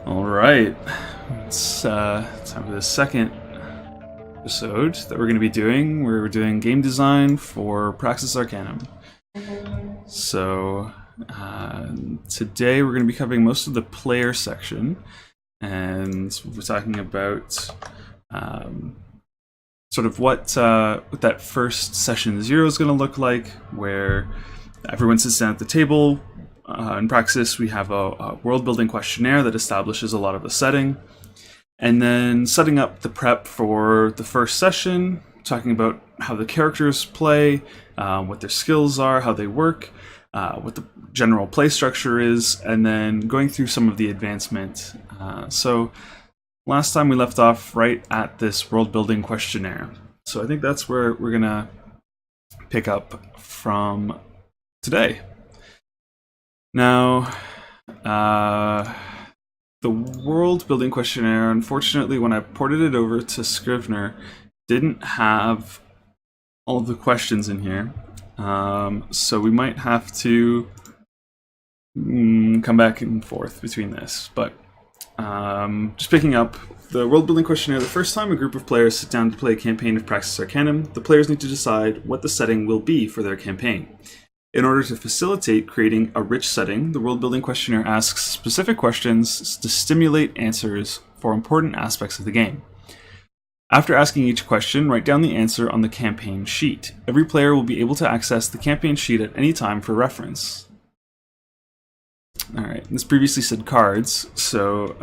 Alright, it's time for the second episode that we're going to be doing. We're doing game design for Praxis Arcanum. So, today we're going to be covering most of the player section, and we're talking about sort of what that first session 0 is going to look like, where everyone sits down at the table. In Praxis, we have a world-building questionnaire that establishes a lot of the setting, and then setting up the prep for the first session, talking about how the characters play, what their skills are, how they work, what the general play structure is, and then going through some of the advancement. So last time we left off right at this world-building questionnaire. So I think that's where we're going to pick up from today. Now, the world-building questionnaire, unfortunately, when I ported it over to Scrivener, didn't have all of the questions in here. So we might have to come back and forth between this. But just picking up the world-building questionnaire, the first time a group of players sit down to play a campaign of Praxis Arcanum, the players need to decide what the setting will be for their campaign. In order to facilitate creating a rich setting, the world-building questionnaire asks specific questions to stimulate answers for important aspects of the game. After asking each question, write down the answer on the campaign sheet. Every player will be able to access the campaign sheet at any time for reference. Alright, this previously said cards, so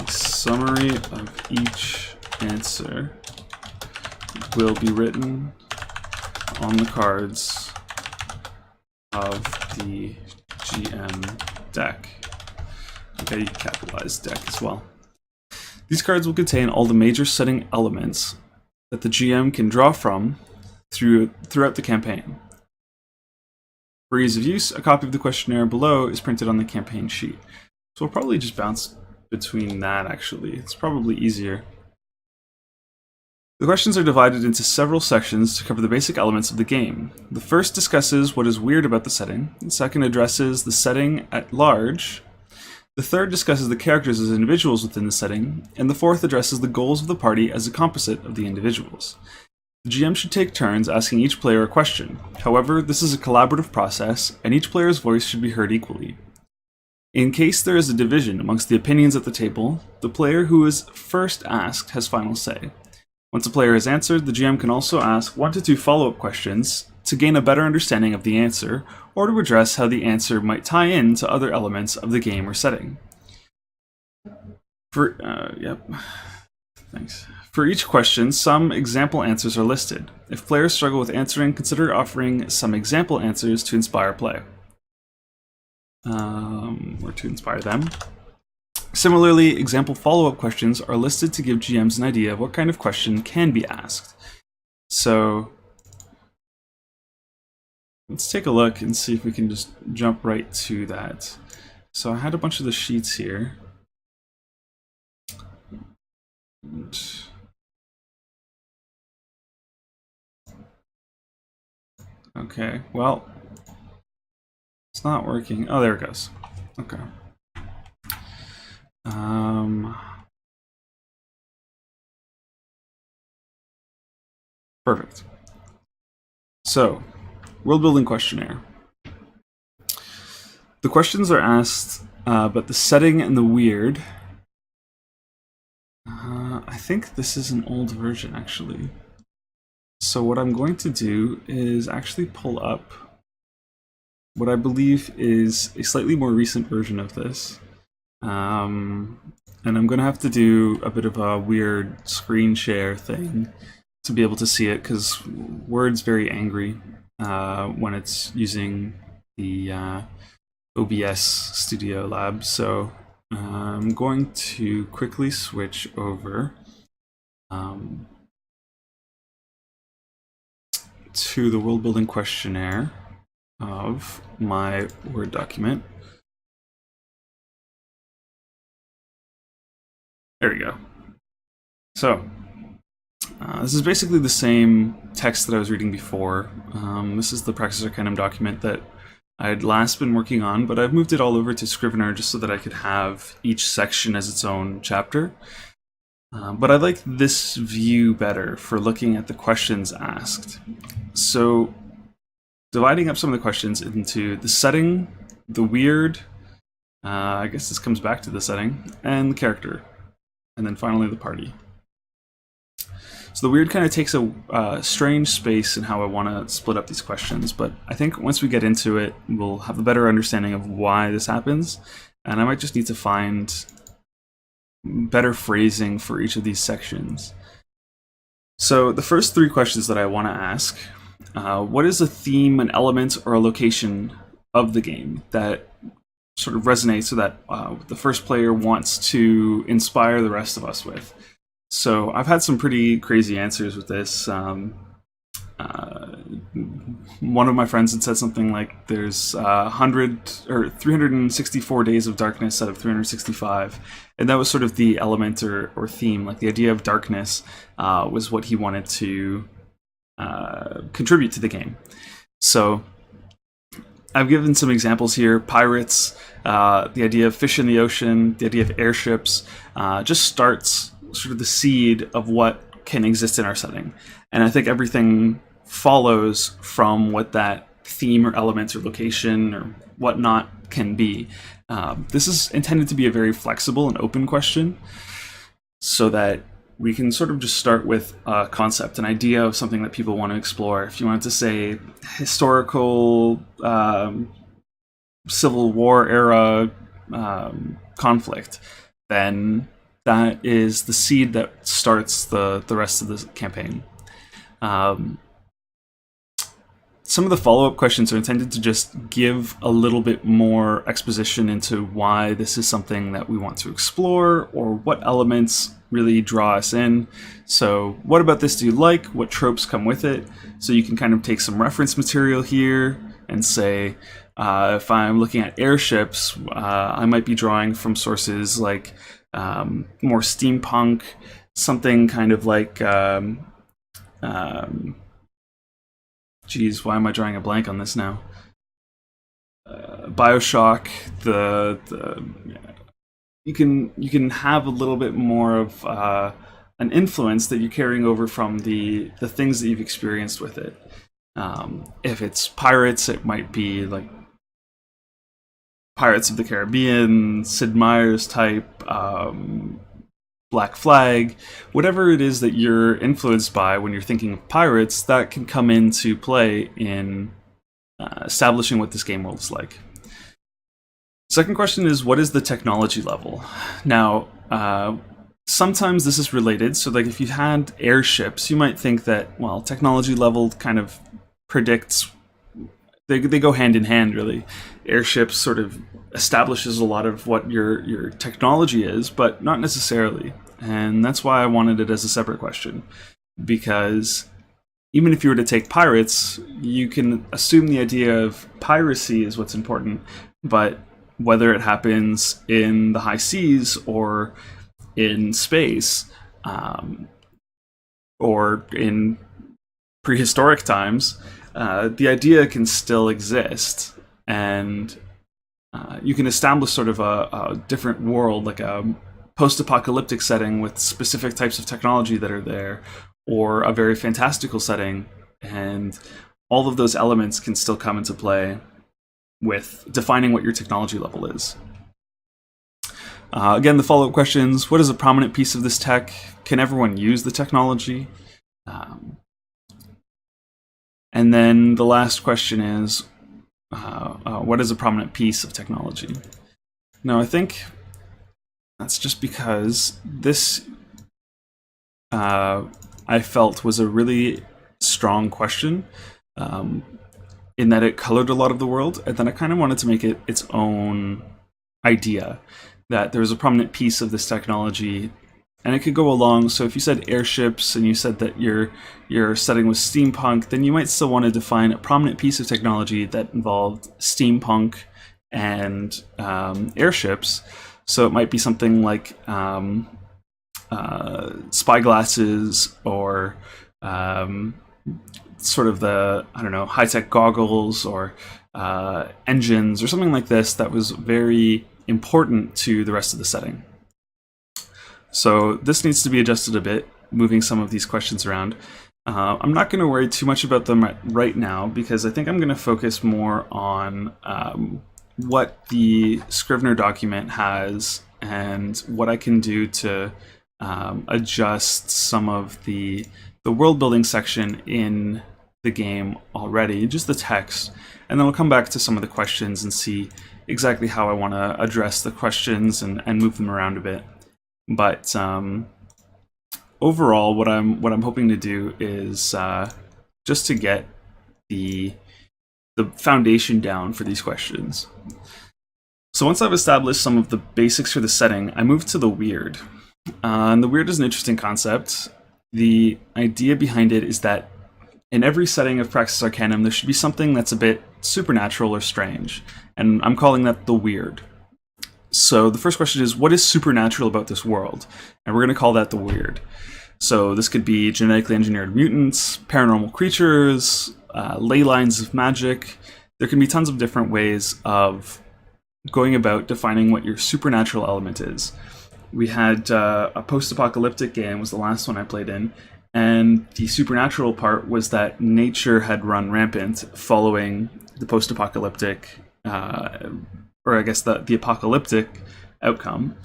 summary of each answer will be written on the cards of the GM deck. Okay, you can capitalize deck as well. These cards will contain all the major setting elements that the GM can draw from throughout the campaign. For ease of use, a copy of the questionnaire below is printed on the campaign sheet. So we'll probably just bounce between that, actually. It's probably easier. The questions are divided into several sections to cover the basic elements of the game. The first discusses what is weird about the setting, the second addresses the setting at large, the third discusses the characters as individuals within the setting, and the fourth addresses the goals of the party as a composite of the individuals. The GM should take turns asking each player a question. However, this is a collaborative process, and each player's voice should be heard equally. In case there is a division amongst the opinions at the table, the player who is first asked has final say. Once a player has answered, the GM can also ask 1 to 2 follow-up questions to gain a better understanding of the answer, or to address how the answer might tie in to other elements of the game or setting. Yep. Thanks. For each question, some example answers are listed. If players struggle with answering, consider offering some example answers to inspire play. Or to inspire them. Similarly, example follow-up questions are listed to give GMs an idea of what kind of question can be asked. So let's take a look and see if we can just jump right to that. So I had a bunch of the sheets here. Okay, well, it's not working. Oh, there it goes. Okay. Perfect. So, world building questionnaire. The questions are asked about the setting and the weird. I think this is an old version, actually. So what I'm going to do is actually pull up what I believe is a slightly more recent version of this. And I'm going to have to do a bit of a weird screen share thing to be able to see it, because Word's very angry when it's using the OBS Studio Lab. So I'm going to quickly switch over to the world building questionnaire of my Word document. There we go. So this is basically the same text that I was reading before. This is the Praxis Arcanum document that I had last been working on, but I've moved it all over to Scrivener just so that I could have each section as its own chapter. But I like this view better for looking at the questions asked. So dividing up some of the questions into the setting, the weird, I guess this comes back to the setting, and the character, and then finally the party. So the weird kind of takes a strange space in how I want to split up these questions, but I think once we get into it, we'll have a better understanding of why this happens, and I might just need to find better phrasing for each of these sections. So the first three questions that I want to ask, what is a theme, an element, or a location of the game that sort of resonates so that the first player wants to inspire the rest of us with? So I've had some pretty crazy answers with this. One of my friends had said something like there's 364 days of darkness out of 365, and that was sort of the element or theme. Like the idea of darkness was what he wanted to contribute to the game. So I've given some examples here: pirates, the idea of fish in the ocean, the idea of airships, just starts sort of the seed of what can exist in our setting. And I think everything follows from what that theme or element or location or whatnot can be. This is intended to be a very flexible and open question so that we can sort of just start with a concept, an idea of something that people want to explore. If you wanted to say historical Civil War era conflict, then that is the seed that starts the rest of the campaign. Some of the follow-up questions are intended to just give a little bit more exposition into why this is something that we want to explore, or what elements really draw us in. So what about this do you like? What tropes come with it? So you can kind of take some reference material here and say, if I'm looking at airships, I might be drawing from sources like more steampunk, something kind of like geez, why am I drawing a blank on this now? BioShock. You can have a little bit more of an influence that you're carrying over from the things that you've experienced with it. If it's pirates, it might be like Pirates of the Caribbean, Sid Meier's type, Black Flag, whatever it is that you're influenced by when you're thinking of pirates, that can come into play in establishing what this game world is like. Second question is, what is the technology level? Now, sometimes this is related. So, like, if you had airships, you might think that, well, technology level kind of predicts. They go hand in hand, really. Airships sort of establishes a lot of what your technology is, but not necessarily. And that's why I wanted it as a separate question, because even if you were to take pirates, you can assume the idea of piracy is what's important, but whether it happens in the high seas or in space, or in prehistoric times, the idea can still exist, and you can establish sort of a different world, like a post-apocalyptic setting with specific types of technology that are there, or a very fantastical setting, and all of those elements can still come into play with defining what your technology level is. Again, the follow-up questions: what is a prominent piece of this tech? Can everyone use the technology? And then the last question is, what is a prominent piece of technology? Now, I think that's just because this, I felt, was a really strong question, in that it colored a lot of the world, and then I kind of wanted to make it its own idea, that there was a prominent piece of this technology, and it could go along. So if you said airships and you said that your setting was steampunk, then you might still want to define a prominent piece of technology that involved steampunk and airships. So it might be something like spyglasses, or sort of the, I don't know, high-tech goggles, or engines, or something like this that was very important to the rest of the setting. So this needs to be adjusted a bit, moving some of these questions around. I'm not going to worry too much about them right now, because I think I'm going to focus more on what the Scrivener document has and what I can do to adjust some of the world building section in the game already, just the text, and then I'll come back to some of the questions and see exactly how I want to address the questions and move them around a bit. But overall, what I'm hoping to do is just to get the foundation down for these questions. So once I've established some of the basics for the setting, I move to the weird. And the weird is an interesting concept. The idea behind it is that in every setting of Praxis Arcanum, there should be something that's a bit supernatural or strange, and I'm calling that the weird. So the first question is, what is supernatural about this world? And we're going to call that the weird. So this could be genetically engineered mutants, paranormal creatures, ley lines of magic. There can be tons of different ways of going about defining what your supernatural element is. We had a post-apocalyptic game, was the last one I played in, and the supernatural part was that nature had run rampant following the post-apocalyptic, or I guess the apocalyptic outcome,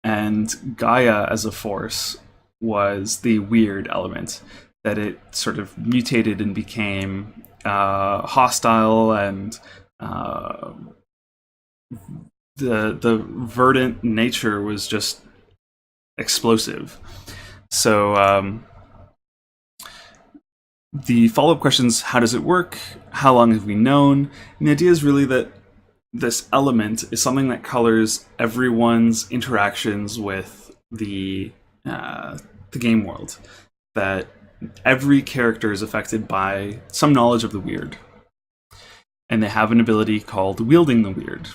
and Gaia as a force was the weird element, that it sort of mutated and became hostile, and the verdant nature was just explosive. So the follow-up questions: how does it work? How long have we known? And the idea is really that this element is something that colors everyone's interactions with the game world. That every character is affected by some knowledge of the weird, and they have an ability called wielding the weird.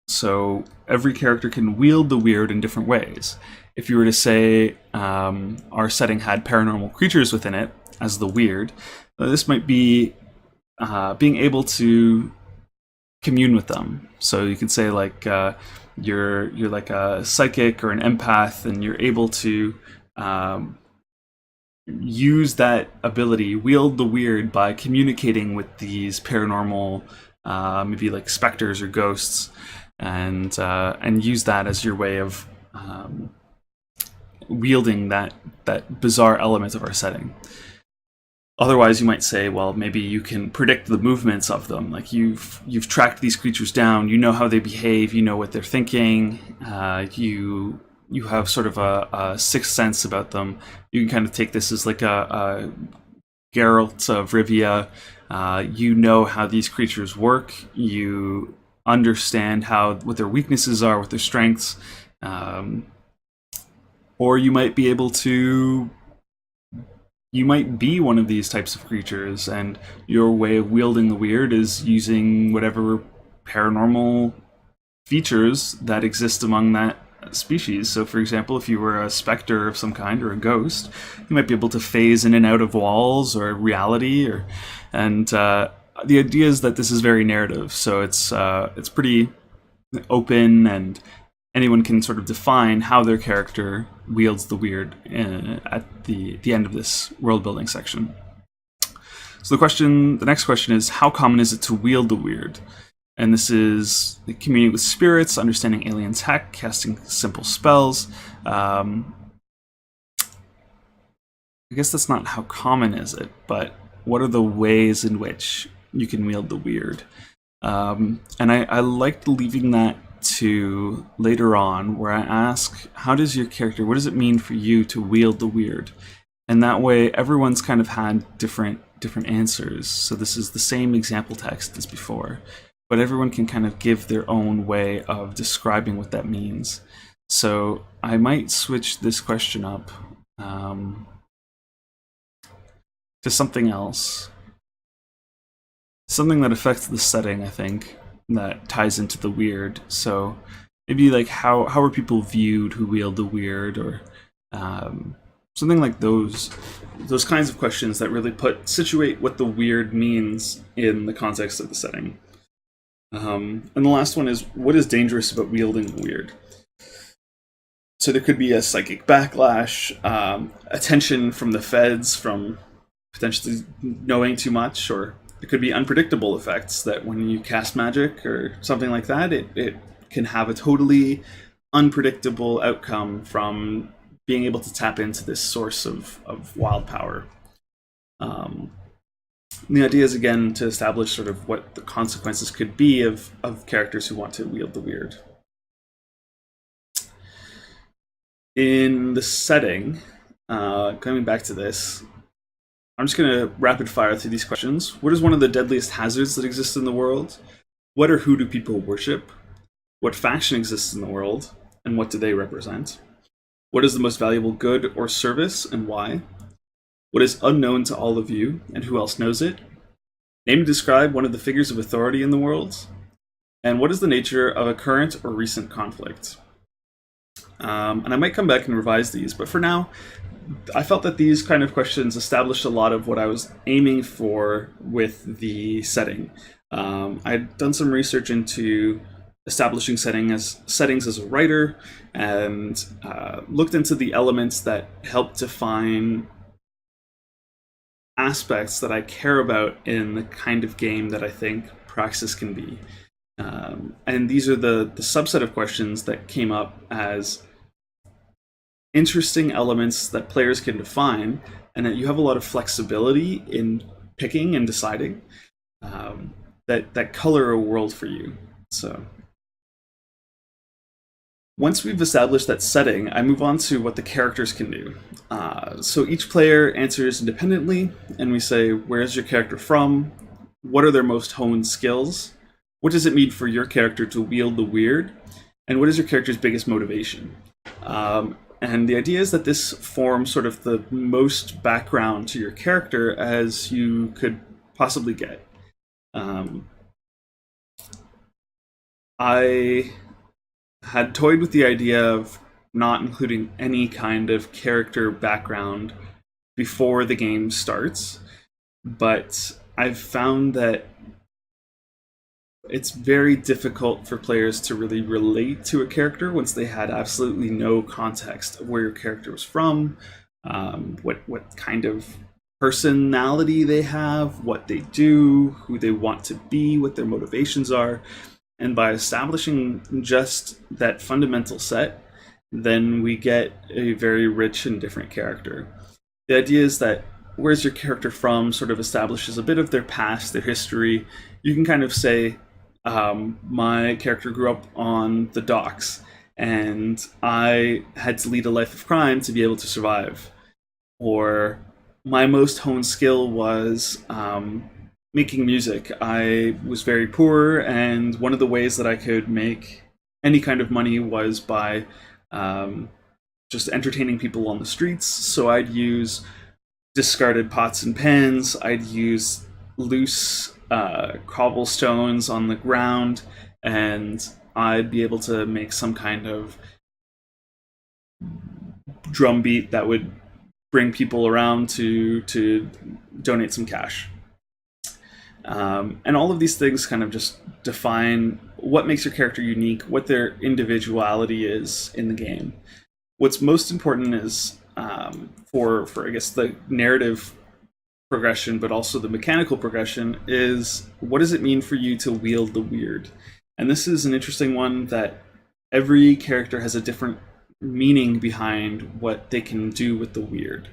So every character can wield the weird in different ways. If you were to say our setting had paranormal creatures within it as the weird, this might be being able to commune with them. So you could say, like, you're like a psychic or an empath, and you're able to use that ability, wield the weird, by communicating with these paranormal, maybe like specters or ghosts, and use that as your way of wielding that bizarre element of our setting. Otherwise, you might say, well, maybe you can predict the movements of them. Like, you've tracked these creatures down, you know how they behave, you know what they're thinking, you you have sort of a sixth sense about them. You can kind of take this as like a Geralt of Rivia. You know how these creatures work. You understand what their weaknesses are, what their strengths, or you might be able to. You might be one of these types of creatures, and your way of wielding the weird is using whatever paranormal features that exist among that species. So, for example, if you were a specter of some kind or a ghost, you might be able to phase in and out of walls or reality. And the idea is that this is very narrative, so it's pretty open, and anyone can sort of define how their character wields the weird at the end of this world building section. So the next question is, how common is it to wield the weird? And this is communing with spirits, understanding alien tech, casting simple spells. I guess that's not how common is it, but what are the ways in which you can wield the weird? And I liked leaving that to later on, where I ask, what does it mean for you to wield the weird? And that way everyone's kind of had different answers. So this is the same example text as before, but everyone can kind of give their own way of describing what that means. So I might switch this question up to something else. Something that affects the setting, I think, that ties into the weird. So maybe like how are people viewed who wield the weird, or something like those kinds of questions that really situate what the weird means in the context of the setting. And the last one is, what is dangerous about wielding the weird? So there could be a psychic backlash, attention from the feds from potentially knowing too much, or it could be unpredictable effects that when you cast magic or something like that, it can have a totally unpredictable outcome from being able to tap into this source of wild power. The idea is, again, to establish sort of what the consequences could be of characters who want to wield the weird. In the setting, coming back to this, I'm just going to rapid fire through these questions. What is one of the deadliest hazards that exist in the world? What or who do people worship? What faction exists in the world, and what do they represent? What is the most valuable good or service, and why? What is unknown to all of you, and who else knows it? Name and describe one of the figures of authority in the world. And what is the nature of a current or recent conflict? And I might come back and revise these, but for now, I felt that these kind of questions established a lot of what I was aiming for with the setting. I'd done some research into establishing settings as a writer, and looked into the elements that help define aspects that I care about in the kind of game that I think Praxis can be. And these are the subset of questions that came up as interesting elements that players can define, and that you have a lot of flexibility in picking and deciding that color a world for you. So once we've established that setting, I move on to what the characters can do. So each player answers independently, and we say, where's your character from? What are their most honed skills? What does it mean for your character to wield the weird? And what is your character's biggest motivation? And the idea is that this forms sort of the most background to your character as you could possibly get. I had toyed with the idea of not including any kind of character background before the game starts, but I've found that it's very difficult for players to really relate to a character once they had absolutely no context of where your character was from, what kind of personality they have, what they do, who they want to be, what their motivations are. And by establishing just that fundamental set, then we get a very rich and different character. The idea is that where's your character from sort of establishes a bit of their past, their history. You can kind of say, my character grew up on the docks, and I had to lead a life of crime to be able to survive. Or my most honed skill was making music. I was very poor, and one of the ways that I could make any kind of money was by um, just entertaining people on the streets. So I'd use discarded pots and pans, I'd use loose cobblestones on the ground, and I'd be able to make some kind of drum beat that would bring people around to donate some cash. And all of these things kind of just define what makes your character unique, what their individuality is in the game. What's most important is for I guess the narrative progression, but also the mechanical progression, is what does it mean for you to wield the weird? And this is an interesting one that every character has a different meaning behind what they can do with the weird.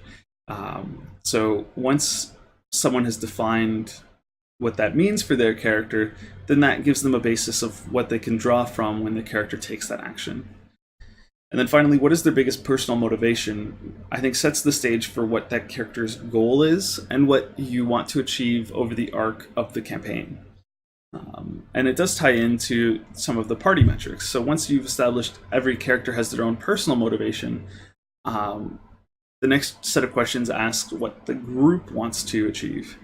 So once someone has defined what that means for their character, then that gives them a basis of what they can draw from when the character takes that action. And then finally, what is their biggest personal motivation? I think sets the stage for what that character's goal is and what you want to achieve over the arc of the campaign. And it does tie into some of the party metrics. So once you've established every character has their own personal motivation, the next set of questions asks what the group wants to achieve.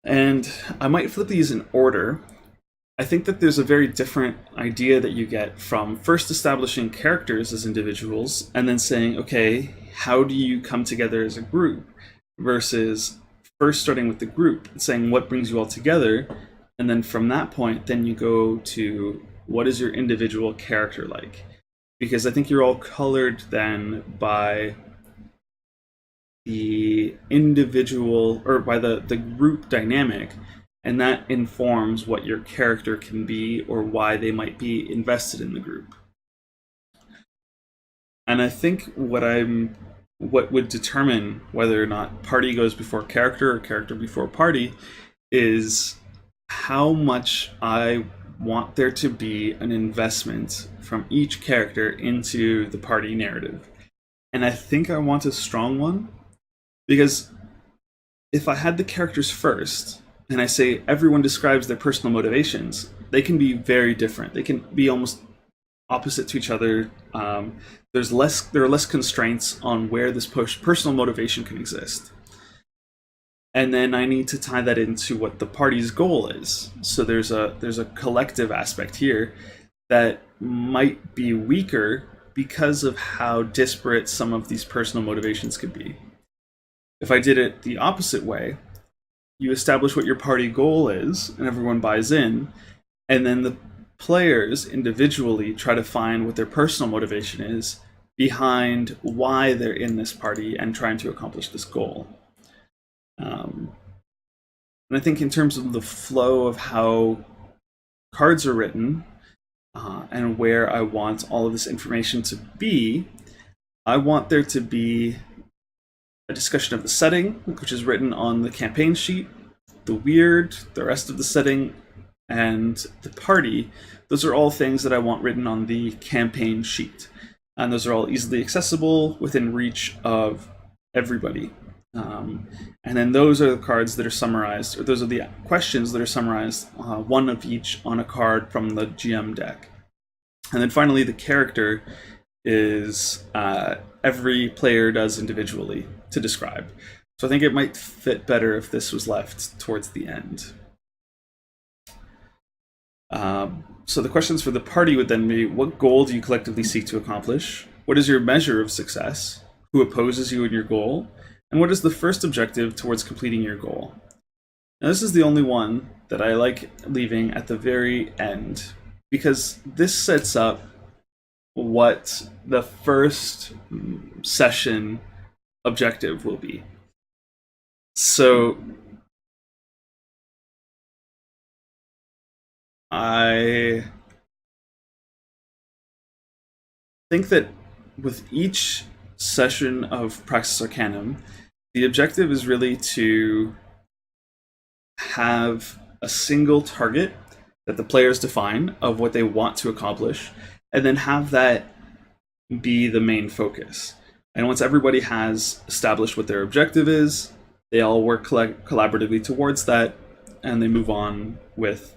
And I might flip these in order. I think that there's a very different idea that you get from first establishing characters as individuals and then saying, okay, how do you come together as a group? Versus first starting with the group and saying what brings you all together. And then from that point, then you go to what is your individual character like? Because I think you're all colored then by the individual or by the group dynamic, and that informs what your character can be or why they might be invested in the group. And I think what would determine whether or not party goes before character or character before party is how much I want there to be an investment from each character into the party narrative. And I think I want a strong one, because if I had the characters first, and I say everyone describes their personal motivations, they can be very different. They can be almost opposite to each other. There are less constraints on where this personal motivation can exist. And then I need to tie that into what the party's goal is. So there's a collective aspect here that might be weaker because of how disparate some of these personal motivations could be. If I did it the opposite way, you establish what your party goal is, and everyone buys in, and then the players individually try to find what their personal motivation is behind why they're in this party and trying to accomplish this goal. And I think in terms of the flow of how cards are written and where I want all of this information to be, I want there to be a discussion of the setting, which is written on the campaign sheet, the weird, the rest of the setting, and the party. Those are all things that I want written on the campaign sheet. And those are all easily accessible within reach of everybody. And then those are the cards that are summarized, or those are the questions that are summarized, one of each on a card from the GM deck. And then finally, the character is every player does individually to describe. So I think it might fit better if this was left towards the end. So the questions for the party would then be, what goal do you collectively seek to accomplish? What is your measure of success? Who opposes you in your goal? And what is the first objective towards completing your goal? Now, this is the only one that I like leaving at the very end, because this sets up what the first session objective will be. So I think that with each session of Praxis Arcanum, the objective is really to have a single target that the players define of what they want to accomplish, and then have that be the main focus. And once everybody has established what their objective is, they all work collaboratively towards that, and they move on with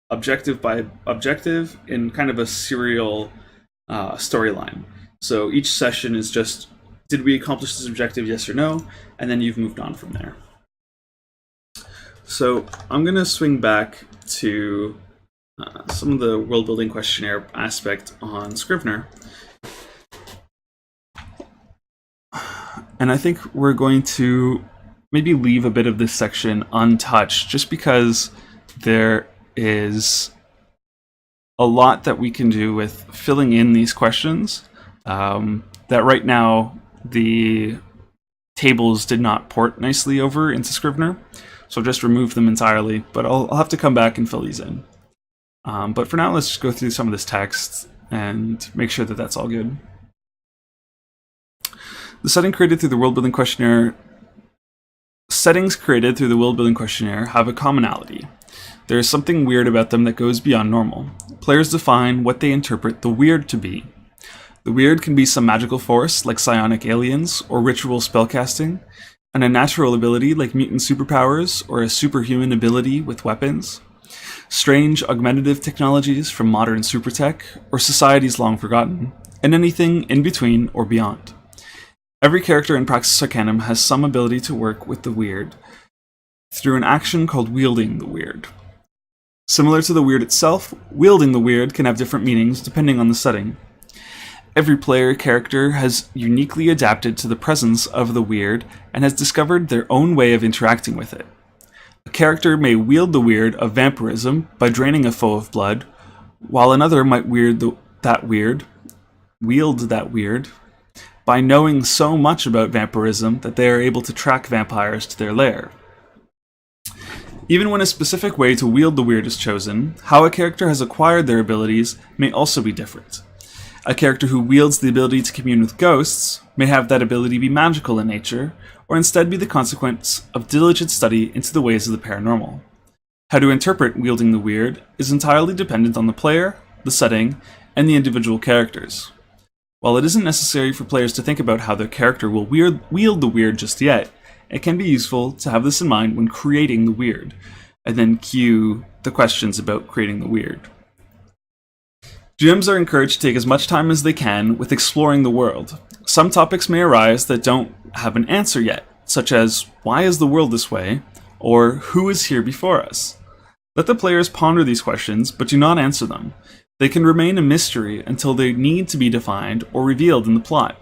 objective by objective in kind of a serial storyline. So each session is just, did we accomplish this objective, yes or no? And then you've moved on from there. So I'm going to swing back to some of the world building questionnaire aspect on Scrivener. And I think we're going to maybe leave a bit of this section untouched, just because there is a lot that we can do with filling in these questions that right now the tables did not port nicely over into Scrivener. So I'll just remove them entirely, but I'll have to come back and fill these in. But for now, let's just go through some of this text and make sure that that's all good. The settings created through the world building questionnaire have a commonality. There is something weird about them that goes beyond normal. Players define what they interpret the weird to be. The weird can be some magical force, like psionic aliens, or ritual spellcasting, an unnatural ability like mutant superpowers, or a superhuman ability with weapons, strange augmentative technologies from modern supertech, or societies long forgotten, and anything in between or beyond. Every character in Praxis Arcanum has some ability to work with the weird through an action called wielding the weird. Similar to the weird itself, wielding the weird can have different meanings depending on the setting. Every player character has uniquely adapted to the presence of the weird and has discovered their own way of interacting with it. A character may wield the weird of vampirism by draining a foe of blood, while another might wield that weird by knowing so much about vampirism that they are able to track vampires to their lair. Even when a specific way to wield the weird is chosen, how a character has acquired their abilities may also be different. A character who wields the ability to commune with ghosts may have that ability be magical in nature, or instead be the consequence of diligent study into the ways of the paranormal. How to interpret wielding the weird is entirely dependent on the player, the setting, and the individual characters. While it isn't necessary for players to think about how their character will wield the weird just yet, it can be useful to have this in mind when creating the weird, and then cue the questions about creating the weird. GMs are encouraged to take as much time as they can with exploring the world. Some topics may arise that don't have an answer yet, such as, why is the world this way? Or, who is here before us? Let the players ponder these questions, but do not answer them. They can remain a mystery until they need to be defined or revealed in the plot.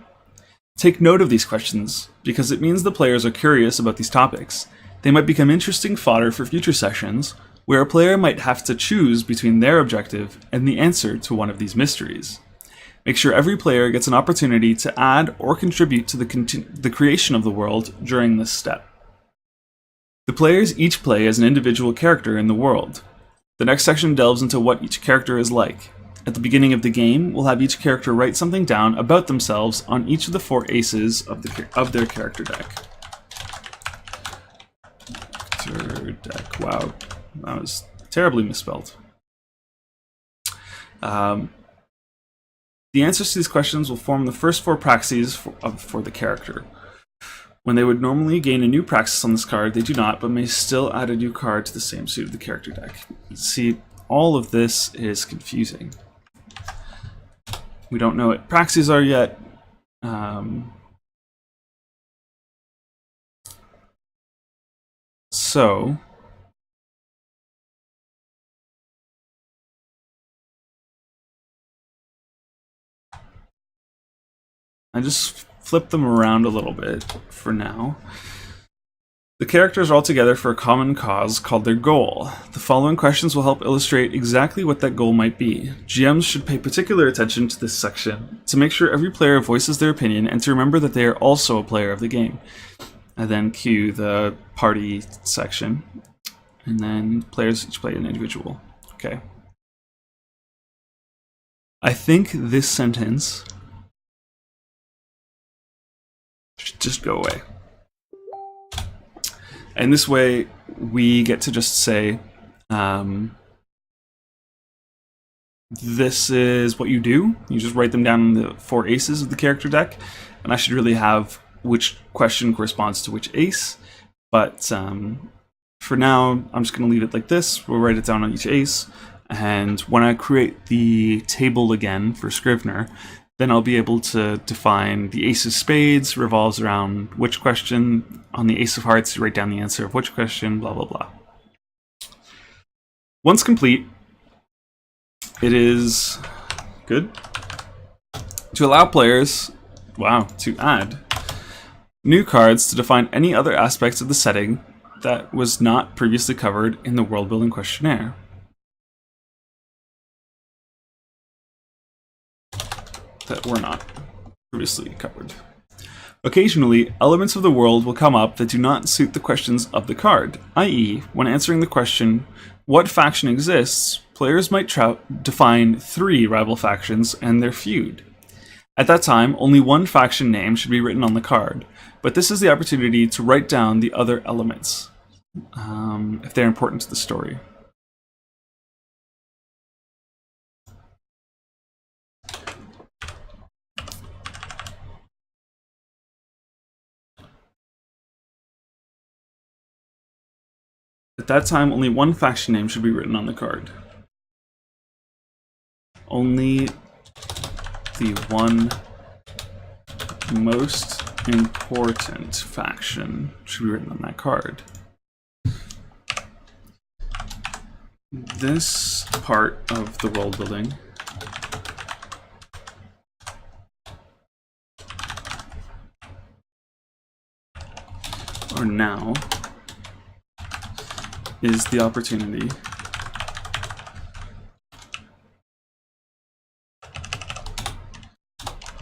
Take note of these questions, because it means the players are curious about these topics. They might become interesting fodder for future sessions, where a player might have to choose between their objective and the answer to one of these mysteries. Make sure every player gets an opportunity to add or contribute to the creation of the world during this step. The players each play as an individual character in the world. The next section delves into what each character is like. At the beginning of the game, we'll have each character write something down about themselves on each of the 4 aces of their character deck. Wow, that was terribly misspelled. The answers to these questions will form the first 4 praxes for the character. When they would normally gain a new praxis on this card, they do not, but may still add a new card to the same suit of the character deck. See, all of this is confusing. We don't know what praxes are yet. So I just flip them around a little bit for now. The characters are all together for a common cause called their goal. The following questions will help illustrate exactly what that goal might be. GMs should pay particular attention to this section to make sure every player voices their opinion and to remember that they are also a player of the game. And then cue the party section. And then players each play an individual. Okay. I think this sentence should just go away. And this way, we get to just say, this is what you do. You just write them down in the 4 aces of the character deck, and I should really have which question corresponds to which ace. But for now, I'm just going to leave it like this. We'll write it down on each ace, and when I create the table again for Scrivener, then I'll be able to define the ace of spades revolves around which question. On the ace of hearts, you write down the answer of which question, blah, blah, blah. Once complete, it is good to allow players, to add new cards to define any other aspects of the setting that was not previously covered in the world-building questionnaire. That were not previously covered. Occasionally, elements of the world will come up that do not suit the questions of the card, i.e., when answering the question, what faction exists, players might define 3 rival factions and their feud. At that time, only one faction name should be written on the card, but this is the opportunity to write down the other elements, if they're important to the story. At that time, only one faction name should be written on the card. Only the one most important faction should be written on that card. This part of the world building or now is the opportunity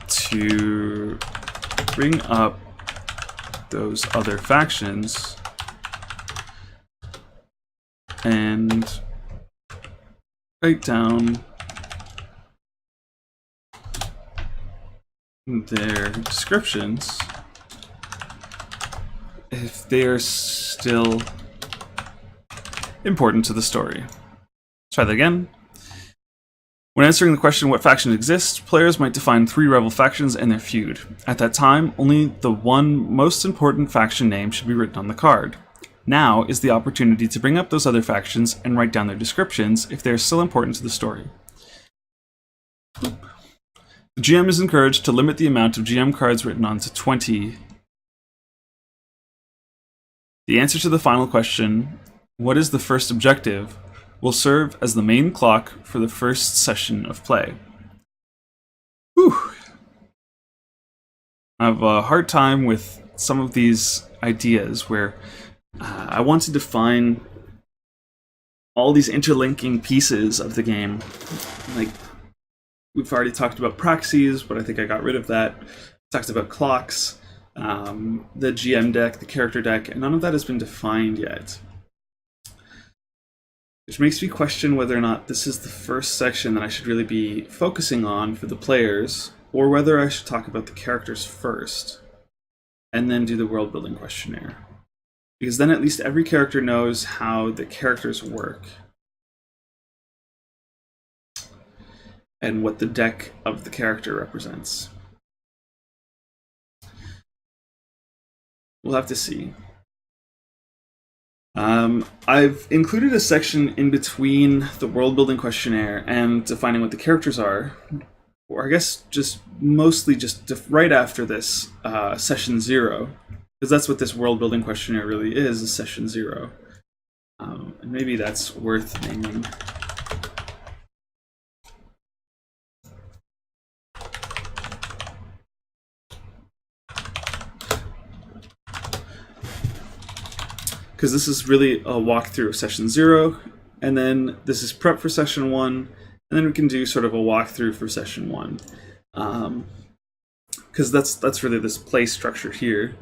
to bring up those other factions and write down their descriptions if they are still important to the story. Try that again. When answering the question what factions exist, players might define 3 rival factions and their feud. At that time, only the one most important faction name should be written on the card. Now is the opportunity to bring up those other factions and write down their descriptions if they are still important to the story. The GM is encouraged to limit the amount of GM cards written on to 20. The answer to the final question, what is the first objective, will serve as the main clock for the first session of play. Whew. I have a hard time with some of these ideas where I want to define all these interlinking pieces of the game. Like, we've already talked about Praxis, but I think I got rid of that. Talked about clocks, the GM deck, the character deck, and none of that has been defined yet. Which makes me question whether or not this is the first section that I should really be focusing on for the players, or whether I should talk about the characters first, and then do the world building questionnaire. Because then at least every character knows how the characters work, and what the deck of the character represents. We'll have to see. I've included a section in between the world building questionnaire and defining what the characters are, or I guess just mostly just right after this, session 0, because that's what this world building questionnaire really is session 0. And maybe that's worth naming. Because this is really a walkthrough of session 0, and then this is prep for session 1, and then we can do sort of a walkthrough for session 1. Because that's really this play structure here,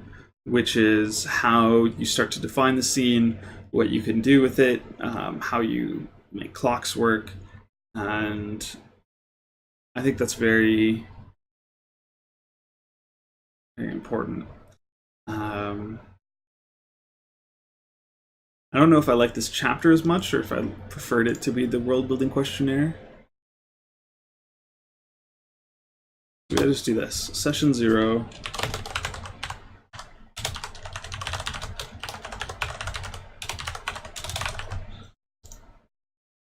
which is how you start to define the scene, what you can do with it, how you make clocks work, and I think that's very, very important. I don't know if I like this chapter as much or if I preferred it to be the world building questionnaire. We gotta just do this. Session 0.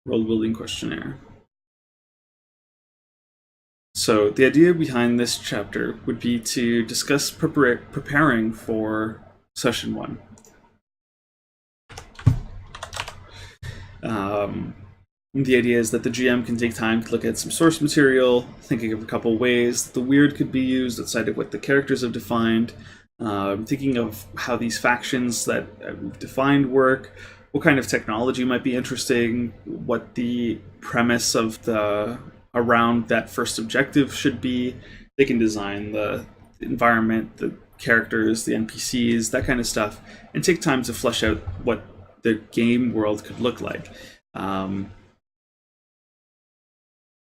World building questionnaire. So the idea behind this chapter would be to discuss preparing for session 1. The idea is that the GM can take time to look at some source material, thinking of a couple ways that the weird could be used outside of what the characters have defined, thinking of how these factions that we've defined work, what kind of technology might be interesting, what the premise of the around that first objective should be. They can design the environment, the characters, the NPCs, that kind of stuff, and take time to flesh out what the game world could look like.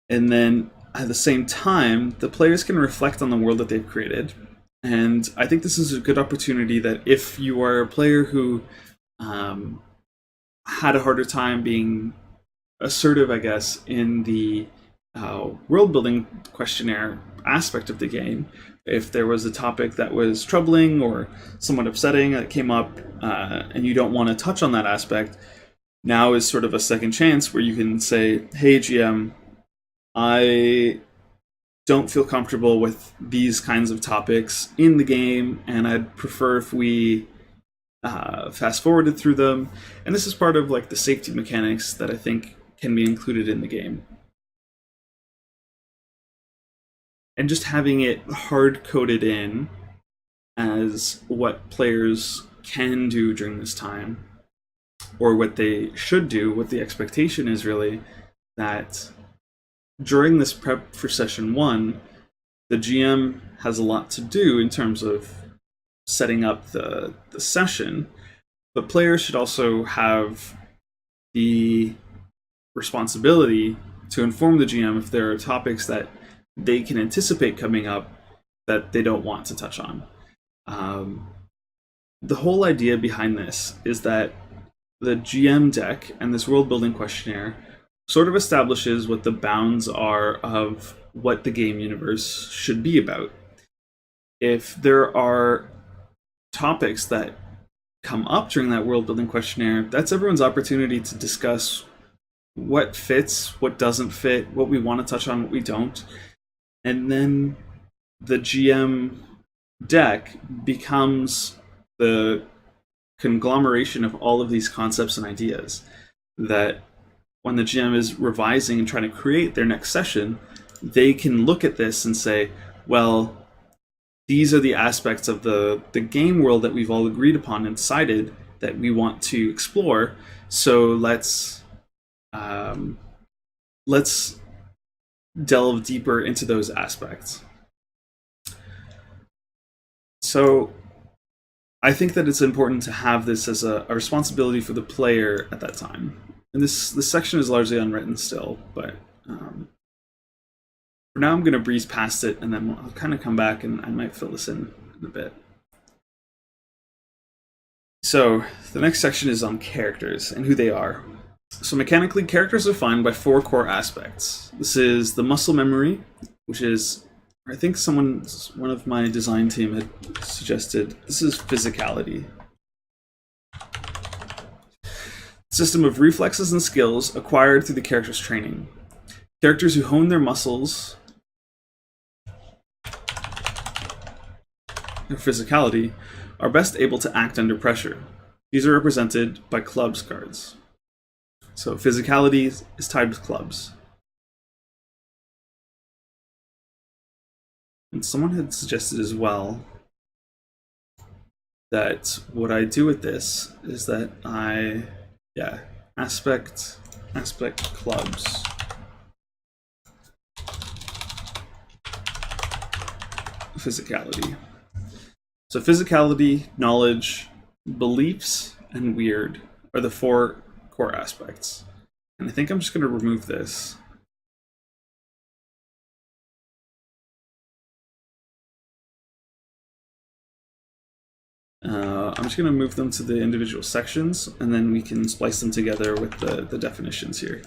And then at the same time, the players can reflect on the world that they've created. And I think this is a good opportunity that if you are a player who had a harder time being assertive, I guess, in the world building questionnaire aspect of the game, if there was a topic that was troubling or somewhat upsetting that came up and you don't want to touch on that aspect, now is sort of a second chance where you can say, hey GM, I don't feel comfortable with these kinds of topics in the game, and I'd prefer if we fast forwarded through them. And this is part of like the safety mechanics that I think can be included in the game. And just having it hard-coded in as what players can do during this time, or what they should do, what the expectation is really, that during this prep for session 1, the GM has a lot to do in terms of setting up the session, but players should also have the responsibility to inform the GM if there are topics that they can anticipate coming up that they don't want to touch on. The whole idea behind this is that the GM deck and this world building questionnaire sort of establishes what the bounds are of what the game universe should be about. If there are topics that come up during that world building questionnaire, that's everyone's opportunity to discuss what fits, what doesn't fit, what we want to touch on, what we don't. And then the GM deck becomes the conglomeration of all of these concepts and ideas that when the GM is revising and trying to create their next session, they can look at this and say, well, these are the aspects of the game world that we've all agreed upon and decided that we want to explore. So let's delve deeper into those aspects. So I think that it's important to have this as a responsibility for the player at that time. And this section is largely unwritten still, but for now I'm going to breeze past it, and then I'll kind of come back and I might fill this in a bit. So the next section is on characters and who they are. So mechanically, characters are defined by 4 core aspects. This is the muscle memory, which is, I think one of my design team had suggested, this is physicality. System of reflexes and skills acquired through the character's training. Characters who hone their muscles, their physicality, are best able to act under pressure. These are represented by clubs cards. So physicality is tied with clubs. And someone had suggested as well that what I do with this is that aspect clubs. Physicality. So physicality, knowledge, beliefs, and weird are the 4 core aspects. And I think I'm just going to remove this. I'm just going to move them to the individual sections, and then we can splice them together with the definitions here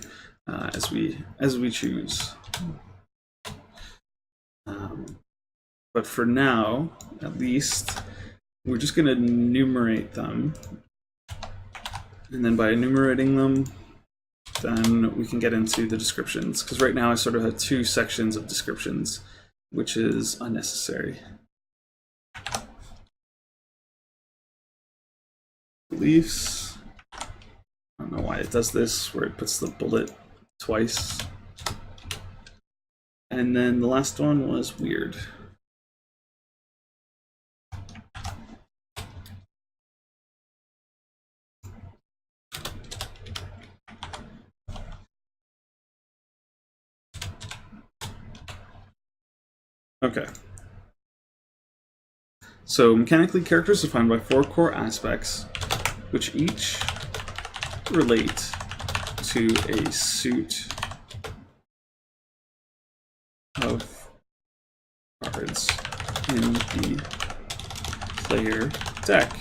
as we choose. but for now, at least, we're just going to enumerate them. And then by enumerating them, then we can get into the descriptions. Because right now I sort of have two sections of descriptions, which is unnecessary. Beliefs. I don't know why it does this, where it puts the bullet twice. And then the last one was weird. Okay. So mechanically, characters are defined by 4 core aspects, which each relate to a suit of cards in the player deck.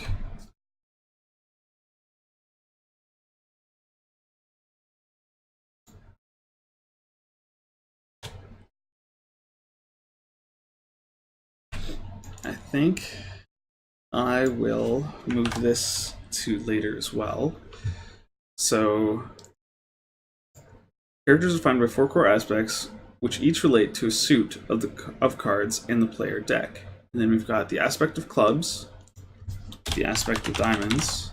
I think I will move this to later as well. So characters are defined by 4 core aspects, which each relate to a suit of cards in the player deck. And then we've got the aspect of clubs, the aspect of diamonds,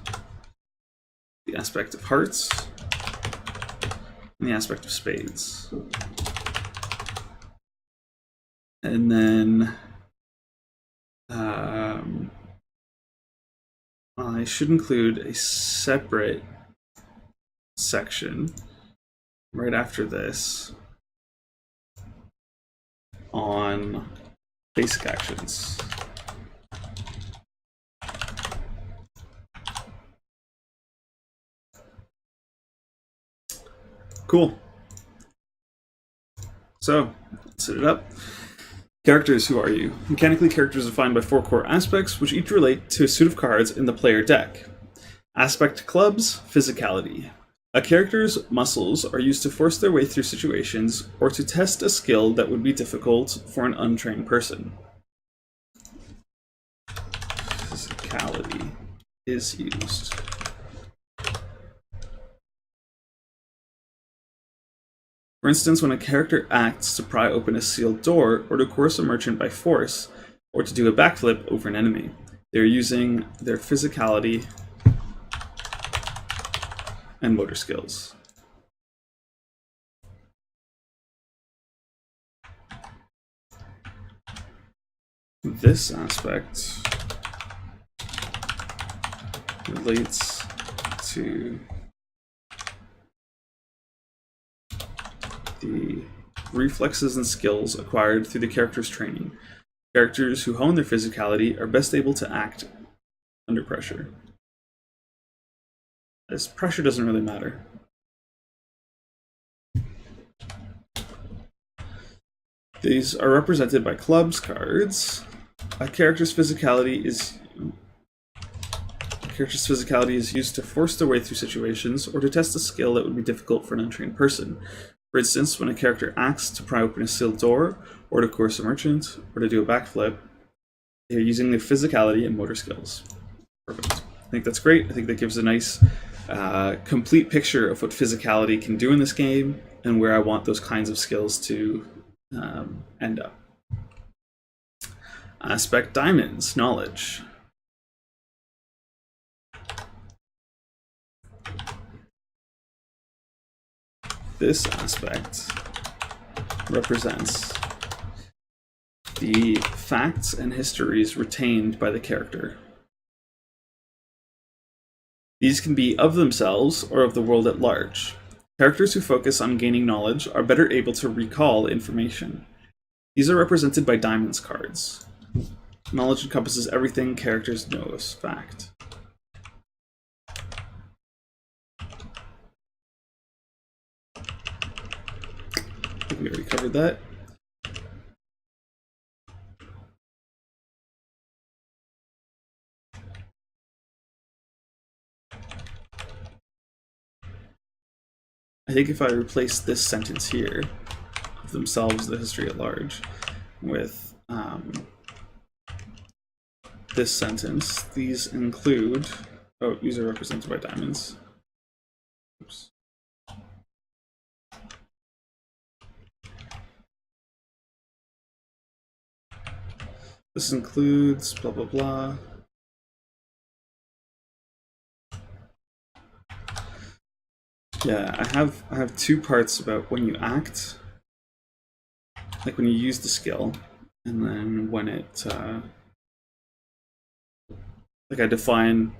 the aspect of hearts, and the aspect of spades. And then I should include a separate section right after this on basic actions. Cool. So, let's set it up. Characters, who are you? Mechanically, characters are defined by 4 core aspects, which each relate to a suit of cards in the player deck. Aspect clubs, physicality. A character's muscles are used to force their way through situations or to test a skill that would be difficult for an untrained person. Physicality is used. For instance, when a character acts to pry open a sealed door, or to coerce a merchant by force, or to do a backflip over an enemy, they're using their physicality and motor skills. This aspect relates to the reflexes and skills acquired through the character's training. Characters who hone their physicality are best able to act under pressure. As pressure doesn't really matter. These are represented by clubs cards. A character's physicality is used to force their way through situations or to test a skill that would be difficult for an untrained person. For instance, when a character acts to pry open a sealed door, or to coerce a merchant, or to do a backflip, they're using their physicality and motor skills. Perfect. I think that's great. I think that gives a nice, complete picture of what physicality can do in this game, and where I want those kinds of skills to end up. Aspect diamonds, knowledge. This aspect represents the facts and histories retained by the character. These can be of themselves or of the world at large. Characters who focus on gaining knowledge are better able to recall information. These are represented by diamonds cards. Knowledge encompasses everything characters know as fact. I think we already covered that. I think if I replace this sentence here, of themselves, the history at large, with this sentence. These include... Oh, these are represented by diamonds. Oops. This includes blah, blah, blah. Yeah, I have two parts about when you act, like when you use the skill, and then when it, like I define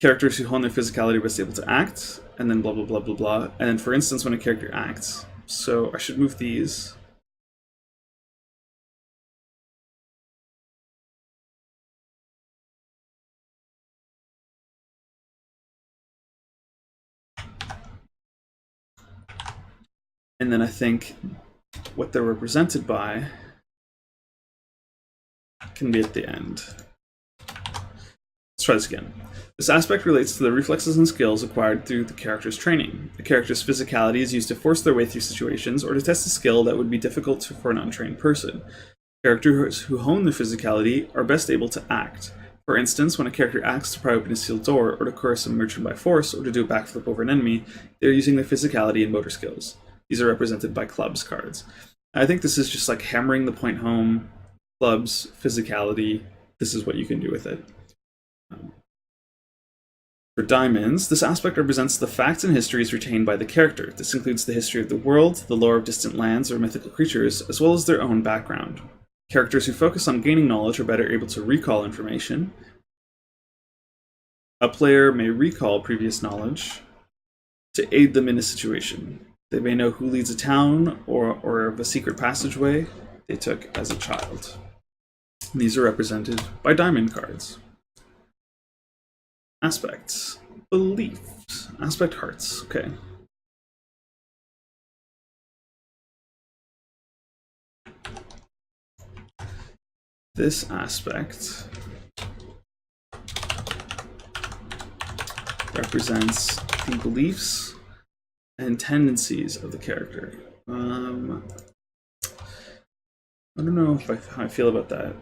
characters who hone their physicality are best able to act, and then blah, blah, blah, blah, blah. And then, for instance, when a character acts. So I should move these. And then I think what they're represented by can be at the end. Let's try this again. This aspect relates to the reflexes and skills acquired through the character's training. The character's physicality is used to force their way through situations or to test a skill that would be difficult for an untrained person. Characters who hone their physicality are best able to act. For instance, when a character acts to pry open a sealed door, or to coerce a merchant by force, or to do a backflip over an enemy, they're using their physicality and motor skills. These are represented by clubs cards. I think this is just like hammering the point home. Clubs, physicality, this is what you can do with it. For diamonds, this aspect represents the facts and histories retained by the character. This includes the history of the world, the lore of distant lands or mythical creatures, as well as their own background. Characters who focus on gaining knowledge are better able to recall information. A player may recall previous knowledge to aid them in a situation. They may know who leads a town or of a secret passageway they took as a child. These are represented by diamond cards. Aspects. Beliefs. Aspect hearts. Okay. This aspect represents the beliefs and tendencies of the character. I don't know how I feel about that.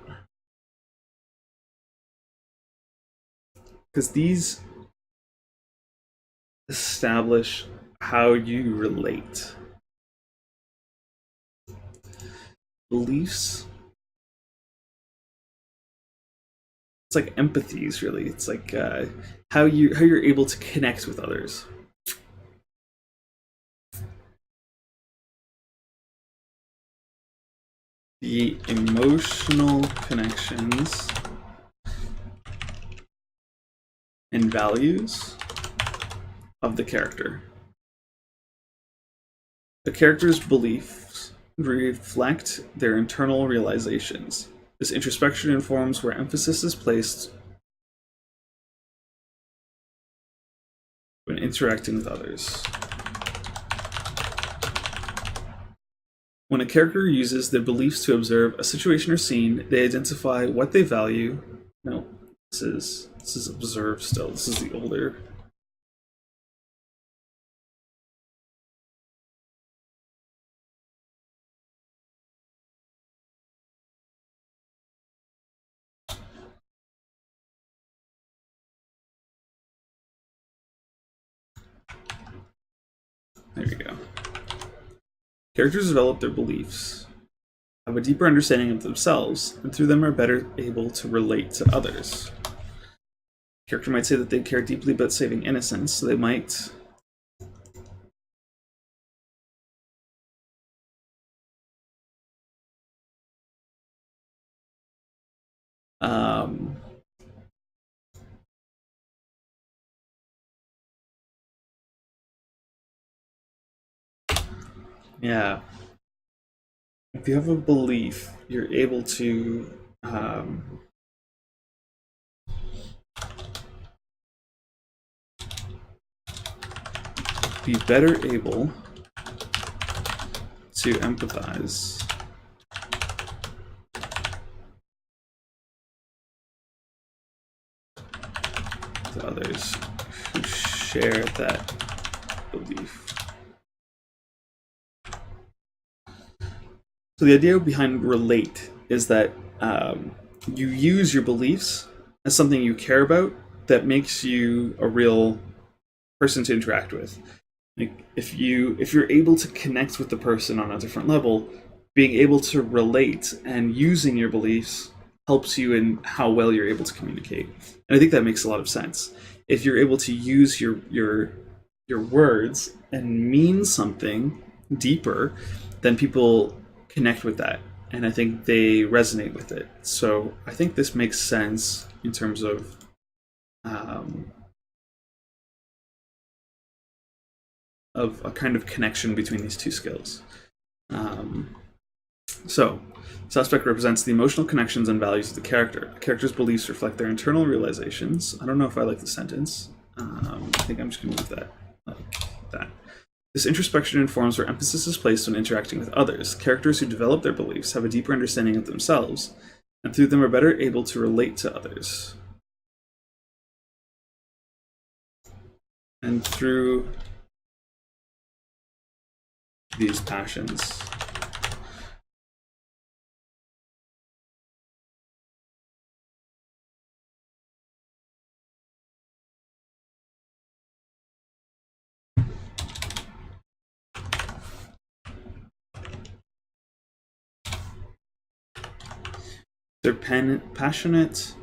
Because these establish how you relate. Beliefs. It's like empathies, really. It's like how you're able to connect with others. The emotional connections and values of the character. The character's beliefs reflect their internal realizations. This introspection informs where emphasis is placed when interacting with others. When a character uses their beliefs to observe a situation or scene, they identify what they value. No, this is observe still. This is the older. There we go. Characters develop their beliefs, have a deeper understanding of themselves, and through them are better able to relate to others. A character might say that they care deeply about saving innocence, so they might yeah. If you have a belief, you're able to be better able to empathize to others who share that belief. So the idea behind relate is that you use your beliefs as something you care about that makes you a real person to interact with. Like if you're able to connect with the person on a different level, being able to relate and using your beliefs helps you in how well you're able to communicate. And I think that makes a lot of sense. If you're able to use your words and mean something deeper, then people connect with that. And I think they resonate with it. So I think this makes sense in terms of a kind of connection between these two skills. So, this aspect represents the emotional connections and values of the character. The character's beliefs reflect their internal realizations. I don't know if I like the sentence. I think I'm just going to leave that like that. This introspection informs where emphasis is placed when interacting with others. Characters who develop their beliefs have a deeper understanding of themselves, and through them are better able to relate to others. And through these passions, they're passionate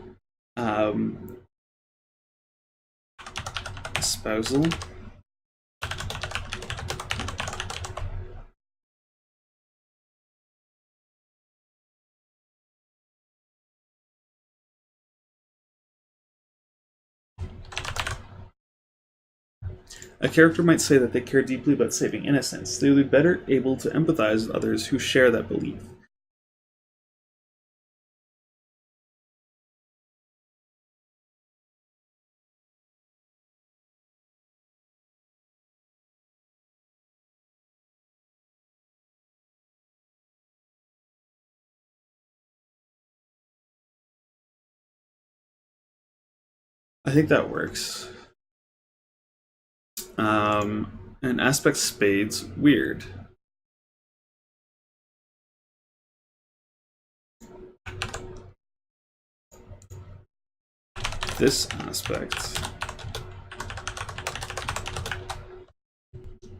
espousal A character might say that they care deeply about saving innocence. They will be better able to empathize with others who share that belief. I think that works. And aspect spades, weird. This aspect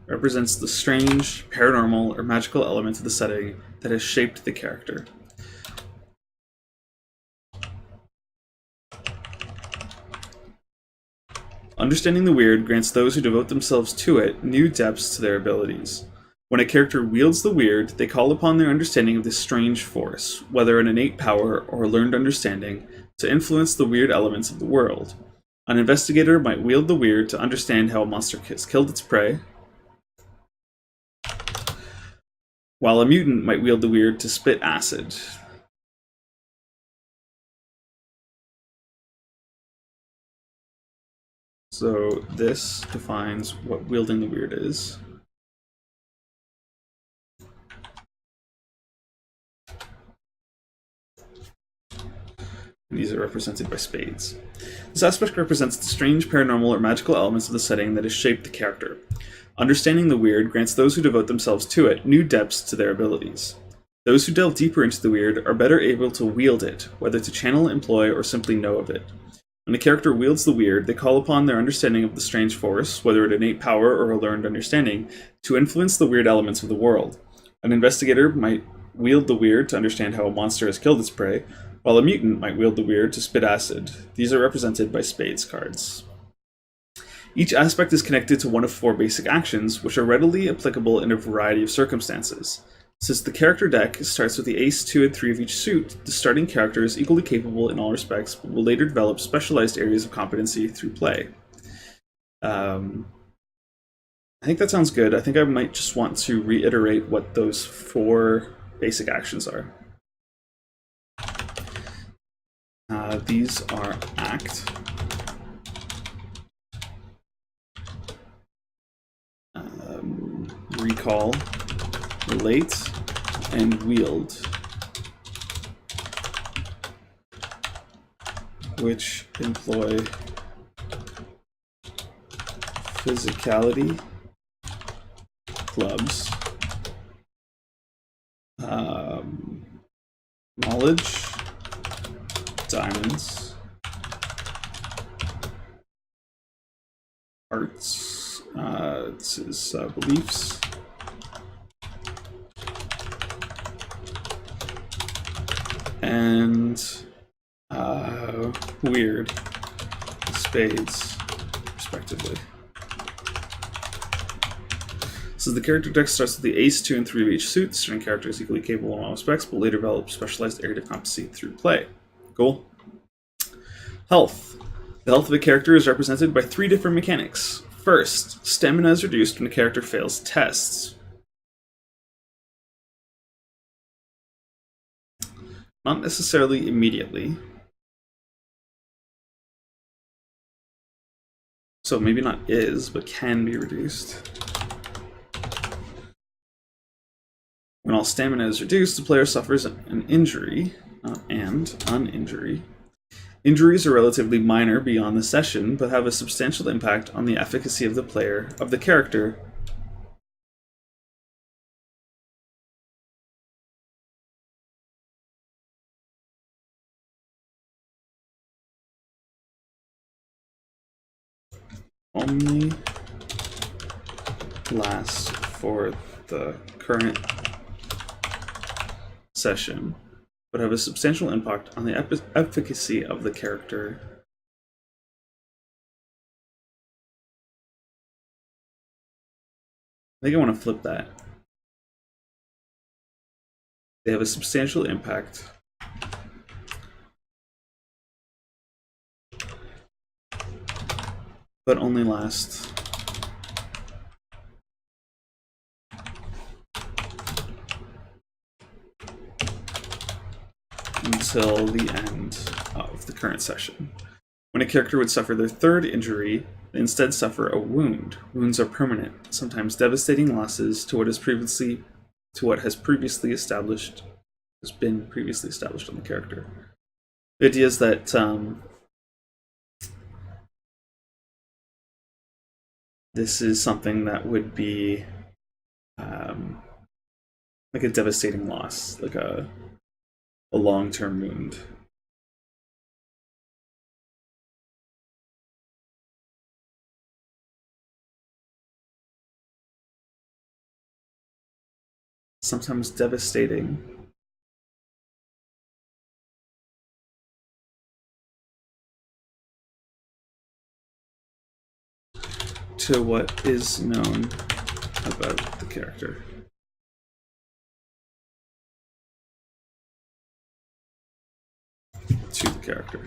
represents the strange, paranormal, or magical element of the setting that has shaped the character. Understanding the weird grants those who devote themselves to it new depths to their abilities. When a character wields the weird, they call upon their understanding of this strange force, whether an innate power or a learned understanding, to influence the weird elements of the world. An investigator might wield the weird to understand how a monster has killed its prey, while a mutant might wield the weird to spit acid. So this defines what wielding the weird is. And these are represented by spades. This aspect represents the strange, paranormal, or magical elements of the setting that has shaped the character. Understanding the weird grants those who devote themselves to it new depths to their abilities. Those who delve deeper into the weird are better able to wield it, whether to channel, employ, or simply know of it. When a character wields the weird, they call upon their understanding of the strange force, whether an innate power or a learned understanding, to influence the weird elements of the world. An investigator might wield the weird to understand how a monster has killed its prey, while a mutant might wield the weird to spit acid. These are represented by spades cards. Each aspect is connected to one of 4 basic actions, which are readily applicable in a variety of circumstances. Since the character deck starts with the ace, 2, and 3 of each suit, the starting character is equally capable in all respects, but will later develop specialized areas of competency through play. I think that sounds good. I think I might just want to reiterate what those 4 basic actions are. These are act, recall, relate, and wield, which employ physicality, clubs, knowledge, diamonds, arts. This is beliefs. And weird spades, respectively. So the character deck starts with the ace, 2, and 3 of each suit. Certain character is equally capable in all respects, but later develop specialized area to compensate through play. Cool. Health. The health of a character is represented by 3 different mechanics. First, stamina is reduced when a character fails tests. Not necessarily immediately. So maybe not is, but can be reduced. When all stamina is reduced, the player suffers an injury, an injury. Injuries are relatively minor beyond the session, but have a substantial impact on the efficacy of the character. Only lasts for the current session, but have a substantial impact on the efficacy of the character. I think I want to flip that. They have a substantial impact but only last until the end of the current session. When a character would suffer their third injury, they instead suffer a wound. Wounds are permanent, sometimes devastating losses to what has been previously established on the character. The idea is that this is something that would be like a devastating loss, like a long-term wound. Sometimes devastating. To what is known about the character. To the character.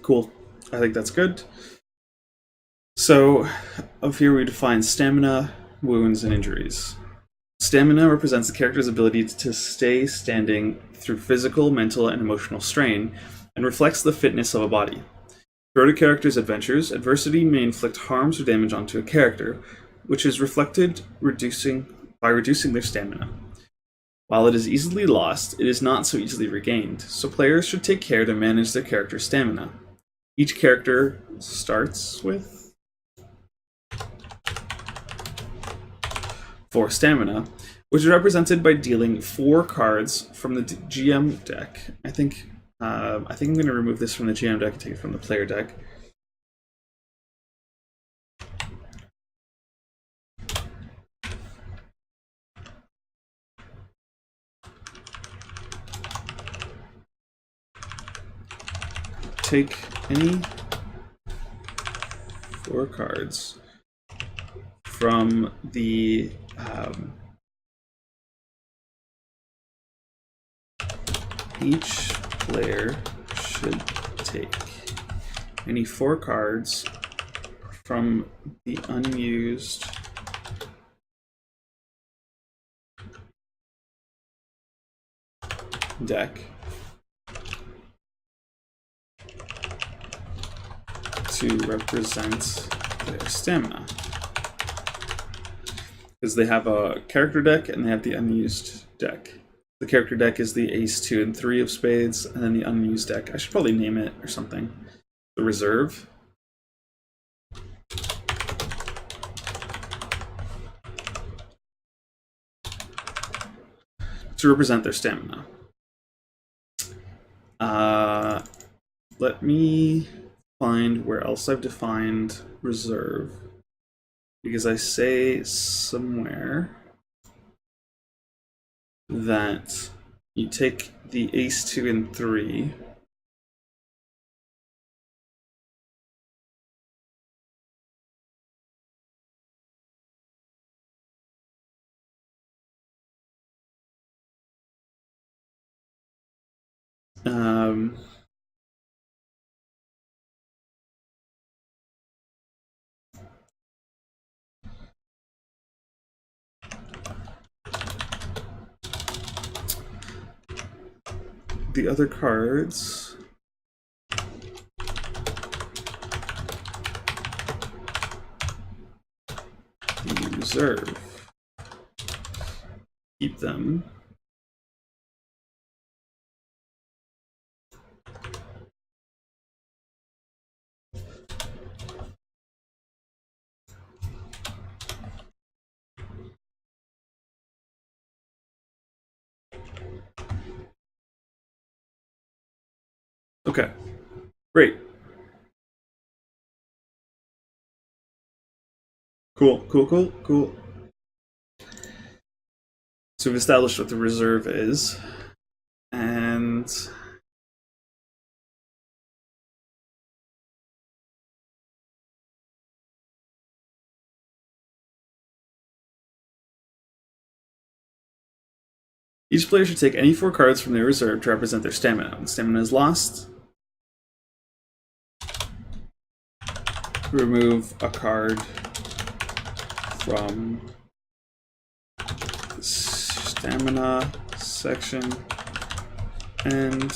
Cool. I think that's good. So, up here we define stamina, wounds, and injuries. Stamina represents the character's ability to stay standing through physical, mental, and emotional strain, and reflects the fitness of a body. Throughout a character's adventures, adversity may inflict harms or damage onto a character, which is reflected by reducing their stamina. While it is easily lost, it is not so easily regained, so players should take care to manage their character's stamina. Each character starts with 4 stamina, which is represented by dealing 4 cards from the GM deck. I think I'm going to remove this from the GM deck and take it from the player deck. Take any 4 cards from the each player should take any 4 cards from the unused deck to represent their stamina. Because they have a character deck and they have the unused deck. The character deck is the ace, 2, and 3 of spades, and then the unused deck, I should probably name it or something. The reserve. to represent their stamina. Let me find where else I've defined reserve, because I say somewhere that you take the ace 2 and 3 the other cards you reserve. Keep them. Okay, great. Cool. So we've established what the reserve is, and each player should take any 4 cards from their reserve to represent their stamina. When stamina is lost, remove a card from the stamina section and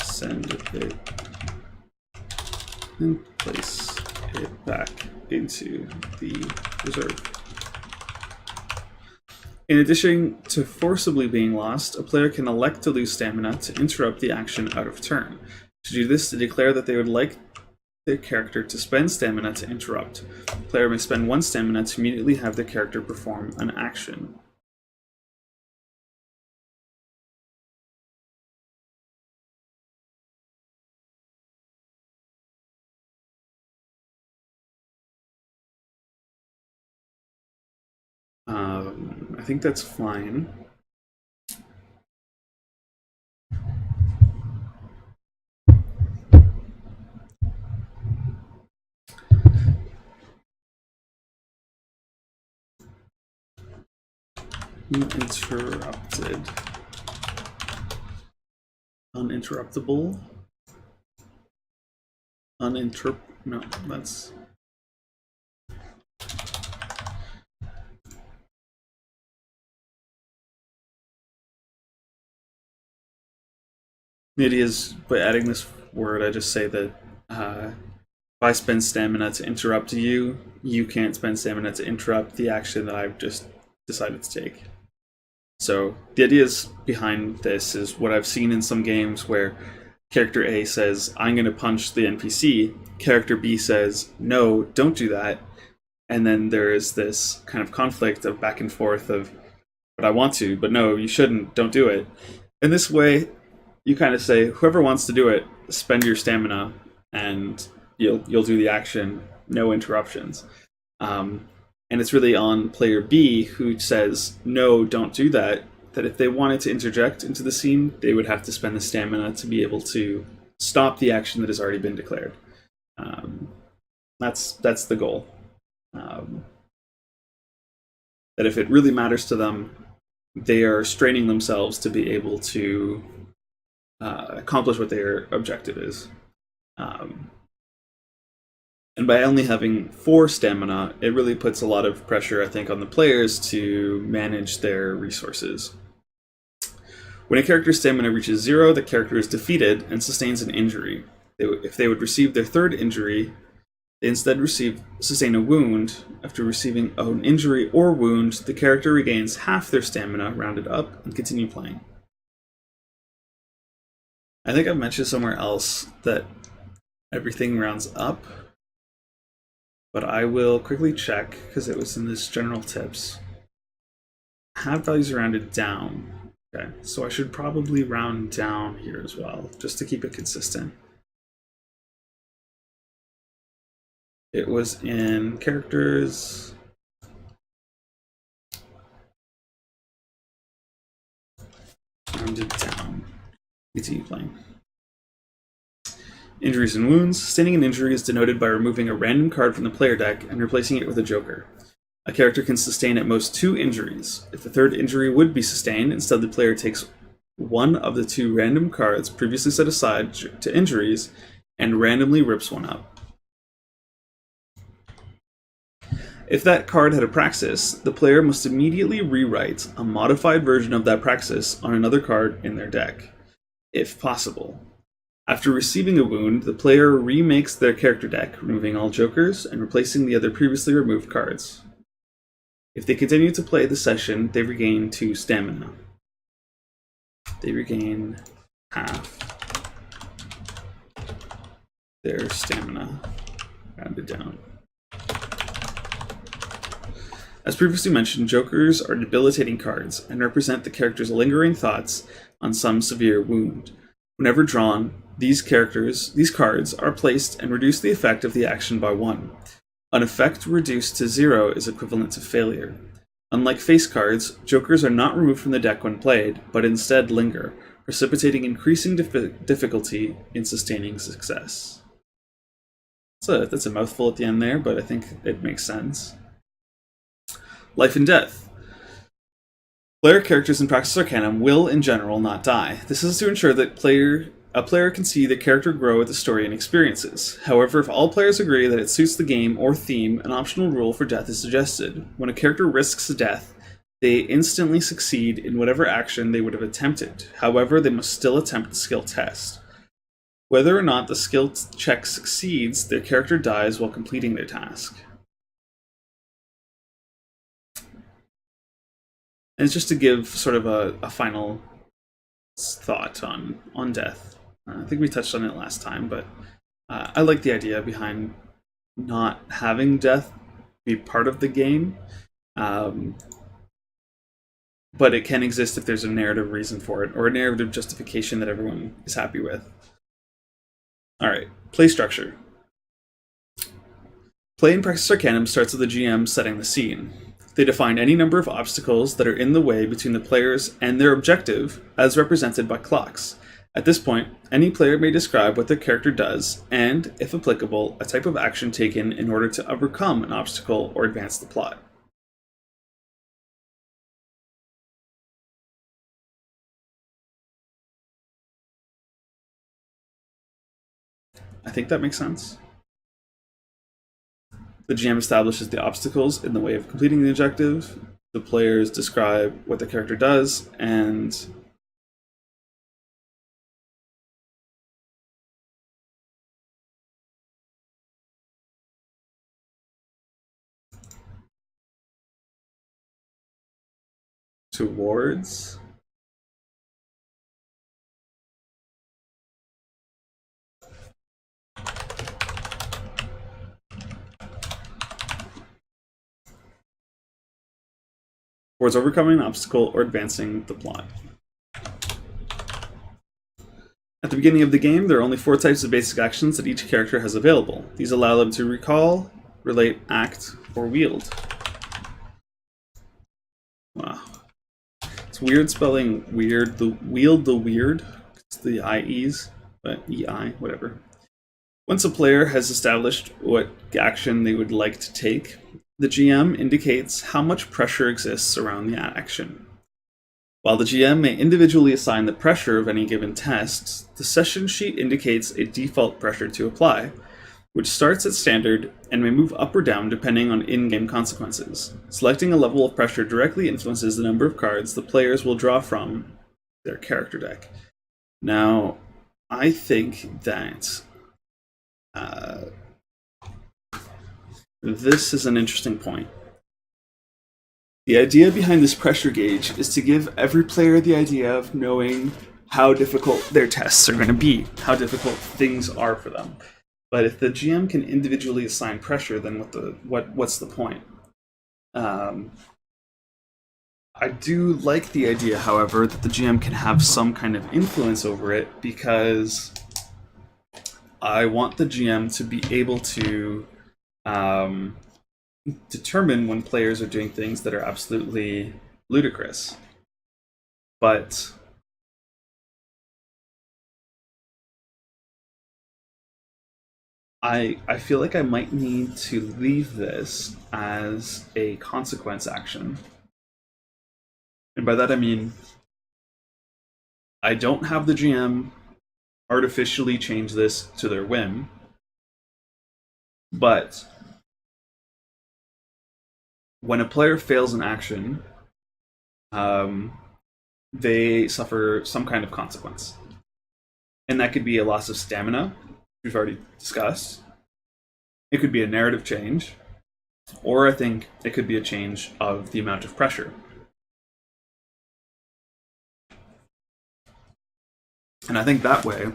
send it and place it back into the reserve. In addition to forcibly being lost, a player can elect to lose stamina to interrupt the action out of turn. To do this, to declare that they would like their character to spend stamina to interrupt. The player may spend 1 stamina to immediately have their character perform an action. I think that's fine. Uninterrupted. Uninterruptible. No, that's... The idea is, by adding this word, I just say that if I spend stamina to interrupt you, you can't spend stamina to interrupt the action that I've just decided to take. So the ideas behind this is what I've seen in some games where character A says, I'm going to punch the NPC, character B says, no, don't do that, and then there is this kind of conflict of back and forth of, but I want to, but no, you shouldn't, don't do it. In this way, you kind of say, whoever wants to do it, spend your stamina, and you'll do the action, no interruptions. And it's really on player B, who says, no, don't do that, that if they wanted to interject into the scene, they would have to spend the stamina to be able to stop the action that has already been declared. That's the goal. That if it really matters to them, they are straining themselves to be able to accomplish what their objective is. And by only having 4 stamina, it really puts a lot of pressure, I think, on the players to manage their resources. When a character's stamina reaches 0, the character is defeated and sustains an injury. If they would receive their 3rd injury, they instead sustain a wound. After receiving an injury or wound, the character regains half their stamina, rounded up, and continue playing. I think I've mentioned somewhere else that everything rounds up, but I will quickly check because it was in this general tips. have values rounded down. Okay, so I should probably round down here as well, just to keep it consistent. It was in characters. Rounded down. Continue playing. Injuries and wounds. Sustaining an injury is denoted by removing a random card from the player deck and replacing it with a joker. A character can sustain at most 2 injuries. If the third injury would be sustained, instead the player takes one of the 2 random cards previously set aside to injuries and randomly rips one up. If that card had a Praxis, the player must immediately rewrite a modified version of that Praxis on another card in their deck, if possible. After receiving a wound, the player remakes their character deck, removing all jokers and replacing the other previously removed cards. If they continue to play the session, they regain 2 stamina. They regain half their stamina, rounded down. As previously mentioned, jokers are debilitating cards and represent the character's lingering thoughts on some severe wound. Whenever drawn, these cards are placed and reduce the effect of the action by 1. An effect reduced to 0 is equivalent to failure. Unlike face cards, jokers are not removed from the deck when played, but instead linger, precipitating increasing difficulty in sustaining success. That's a mouthful at the end there, but I think it makes sense. Life and death. Player characters in Praxis Arcanum will, in general, not die. This is to ensure that a player can see the character grow with the story and experiences. However, if all players agree that it suits the game or theme, an optional rule for death is suggested. When a character risks death, they instantly succeed in whatever action they would have attempted. However, they must still attempt the skill test. Whether or not the skill check succeeds, their character dies while completing their task. And it's just to give sort of a final thought on death. I think we touched on it last time, but I like the idea behind not having death be part of the game. But it can exist if there's a narrative reason for it, or a narrative justification that everyone is happy with. Alright, play structure. Play in Praxis Arcanum starts with the GM setting the scene. They define any number of obstacles that are in the way between the players and their objective, as represented by clocks. At this point, any player may describe what their character does, and, if applicable, a type of action taken in order to overcome an obstacle or advance the plot. I think that makes sense. The GM establishes the obstacles in the way of completing the objective. The players describe what the character does, and towards overcoming an obstacle or advancing the plot. At the beginning of the game, there are only 4 types of basic actions that each character has available. These allow them to recall, relate, act, or wield. Wow. It's weird spelling weird. The weird. It's the IEs, but EI, whatever. Once a player has established what action they would like to take, the GM indicates how much pressure exists around the action. While the GM may individually assign the pressure of any given test, the session sheet indicates a default pressure to apply, which starts at standard and may move up or down depending on in-game consequences. Selecting a level of pressure directly influences the number of cards the players will draw from their character deck. Now, I think that this is an interesting point. The idea behind this pressure gauge is to give every player the idea of knowing how difficult their tests are going to be, how difficult things are for them. But if the GM can individually assign pressure, then what's the point? I do like the idea, however, that the GM can have some kind of influence over it, because I want the GM to be able to determine when players are doing things that are absolutely ludicrous. But I feel like I might need to leave this as a consequence action. And by that I mean, I don't have the GM artificially change this to their whim, but when a player fails an action, they suffer some kind of consequence. And that could be a loss of stamina, we've already discussed. It could be a narrative change, or I think it could be a change of the amount of pressure. And I think that way,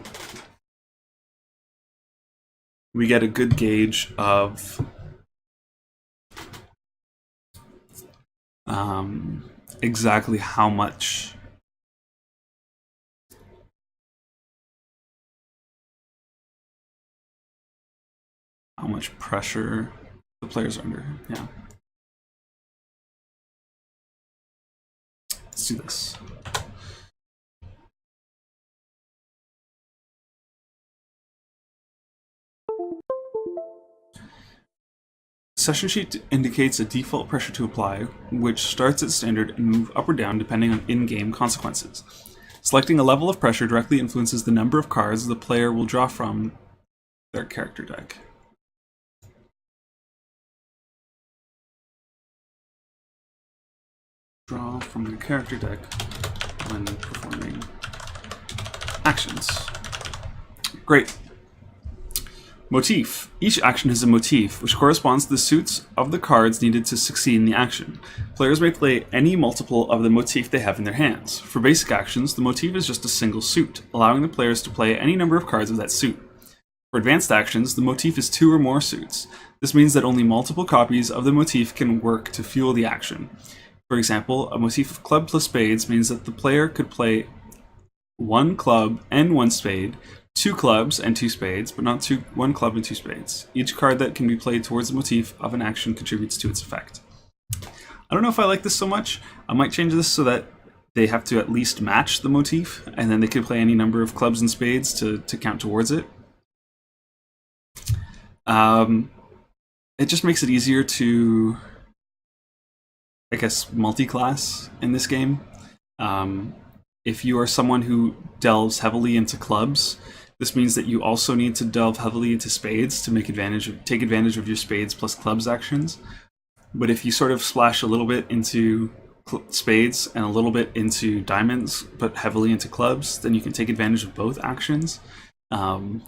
we get a good gauge of exactly how much pressure the players are under. Yeah. Let's do this. Session sheet indicates a default pressure to apply, which starts at standard and move up or down depending on in-game consequences. Selecting a level of pressure directly influences the number of cards the player will draw from their character deck. Draw from their character deck when performing actions. Great. Motif. Each action has a motif, which corresponds to the suits of the cards needed to succeed in the action. Players may play any multiple of the motif they have in their hands. For basic actions, the motif is just a single suit, allowing the players to play any number of cards of that suit. For advanced actions, the motif is 2 or more suits. This means that only multiple copies of the motif can work to fuel the action. For example, a motif of club plus spades means that the player could play 1 club and 1 spade, 2 clubs and 2 spades, but not 1 club and 2 spades. Each card that can be played towards the motif of an action contributes to its effect. I don't know if I like this so much. I might change this so that they have to at least match the motif, and then they can play any number of clubs and spades to count towards it. It just makes it easier to, I guess, multi-class in this game. If you are someone who delves heavily into clubs, this means that you also need to delve heavily into spades to take advantage of your spades plus clubs actions. But if you sort of splash a little bit into spades and a little bit into diamonds, but heavily into clubs, then you can take advantage of both actions. And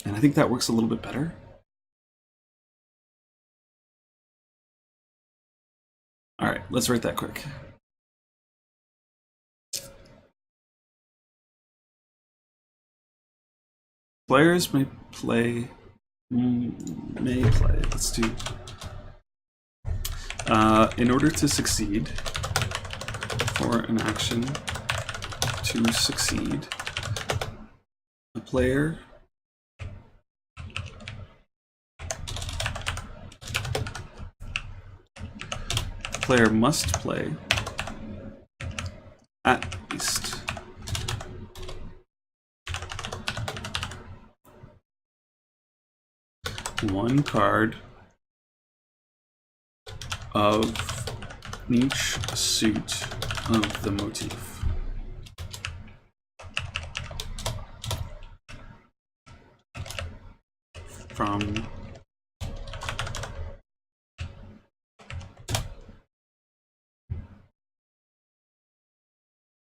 I think that works a little bit better. All right, let's write that quick. Players may play, let's do, in order to succeed, for an action to succeed, a player must play at least 1 card of each suit of the motif. From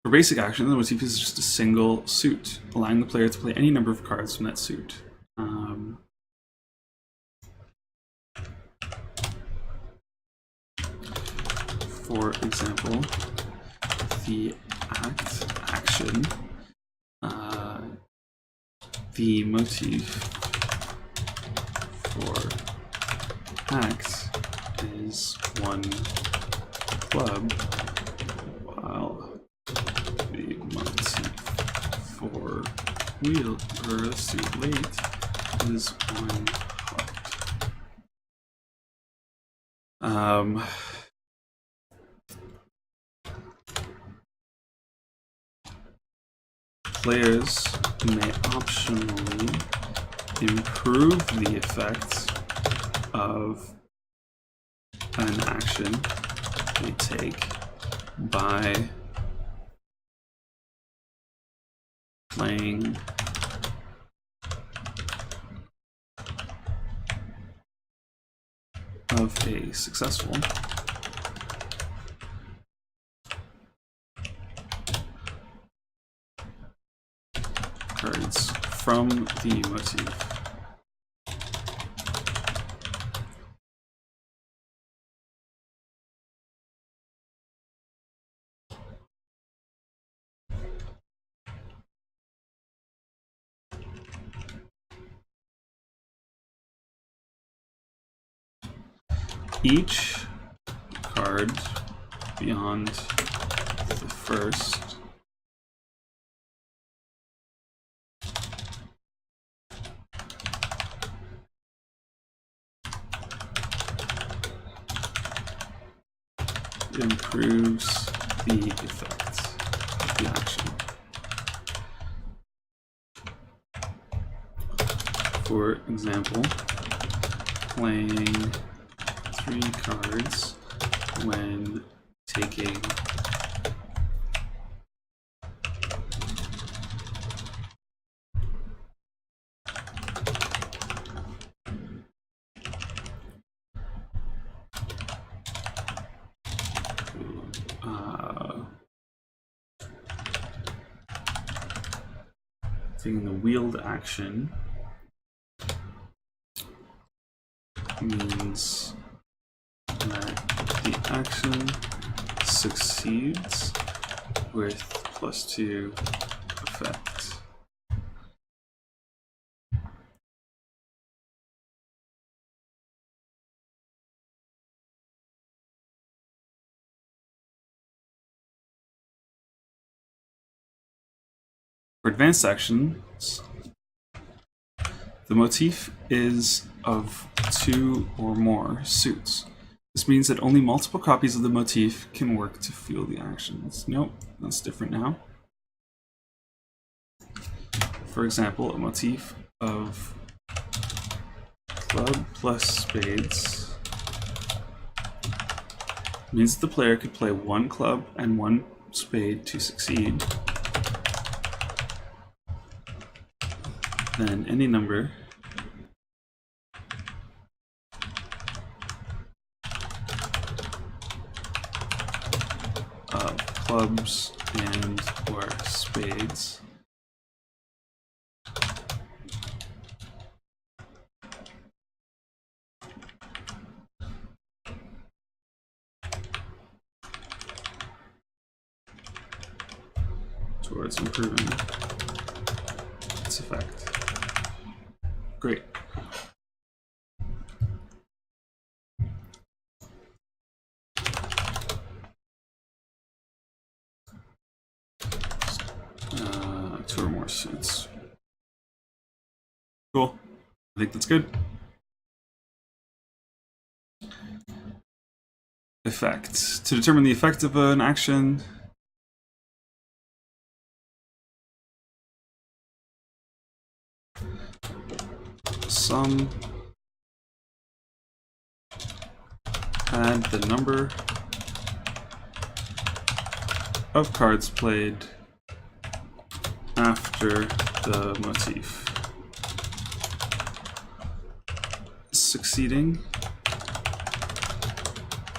For basic action, the motif is just a single suit, allowing the player to play any number of cards from that suit. For example, the action, the motif for act is 1 club, while the motif for wheel or suit late is 1 heart. Players may optionally improve the effects of an action they take by playing of a successful cards from the motif. Each card beyond the first improves the effect of the action. For example, playing 3 cards when taking the wheeled action means that the action succeeds with +2 effect. For advanced actions, the motif is of 2 or more suits. This means that only multiple copies of the motif can work to fuel the actions. Nope, that's different now. For example, a motif of club plus spades means that the player could play 1 club and 1 spade to succeed. Then any number of clubs and or spades towards improving its effect. Great. Two or more suits. Cool. I think that's good. Effect. To determine the effect of an action, sum add the number of cards played after the motif. Succeeding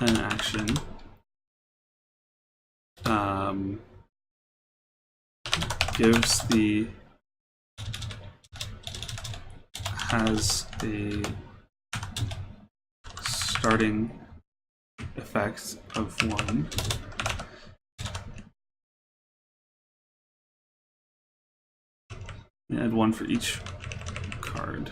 an action has a starting effect of 1. Add 1 for each card.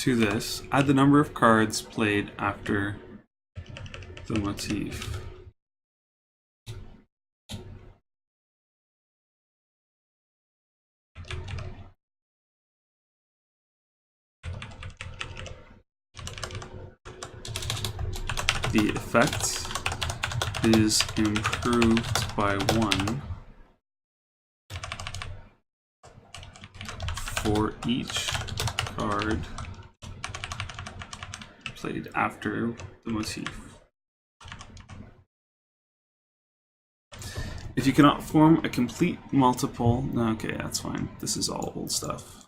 to this, add the number of cards played after the motif. The effect is improved by 1 for each card played after the motif. If you cannot form a complete multiple, okay, that's fine. This is all old stuff.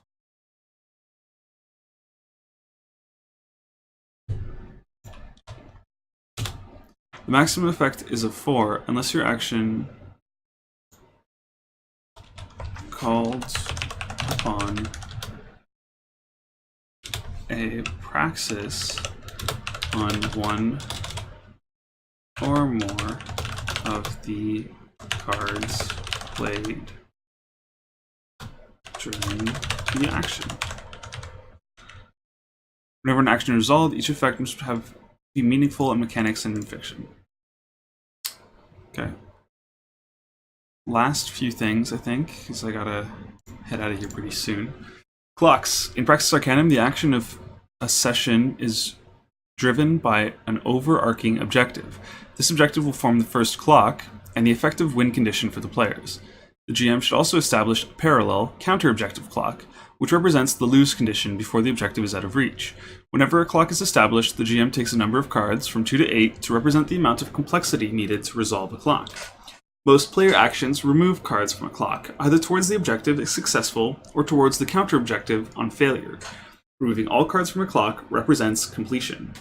The maximum effect is a 4 unless your action called upon a praxis on one or more of the cards played during the action. Whenever an action is resolved, each effect must be meaningful in mechanics and in fiction. Okay. Last few things, I think, because I gotta head out of here pretty soon. Clocks. In Praxis Arcanum, the action of a session is driven by an overarching objective. This objective will form the first clock and the effective win condition for the players. The GM should also establish a parallel counter-objective clock, which represents the lose condition before the objective is out of reach. Whenever a clock is established, the GM takes a number of cards from 2 to 8 to represent the amount of complexity needed to resolve a clock. Most player actions remove cards from a clock, either towards the objective if successful or towards the counter-objective on failure. Removing all cards from a clock represents completion.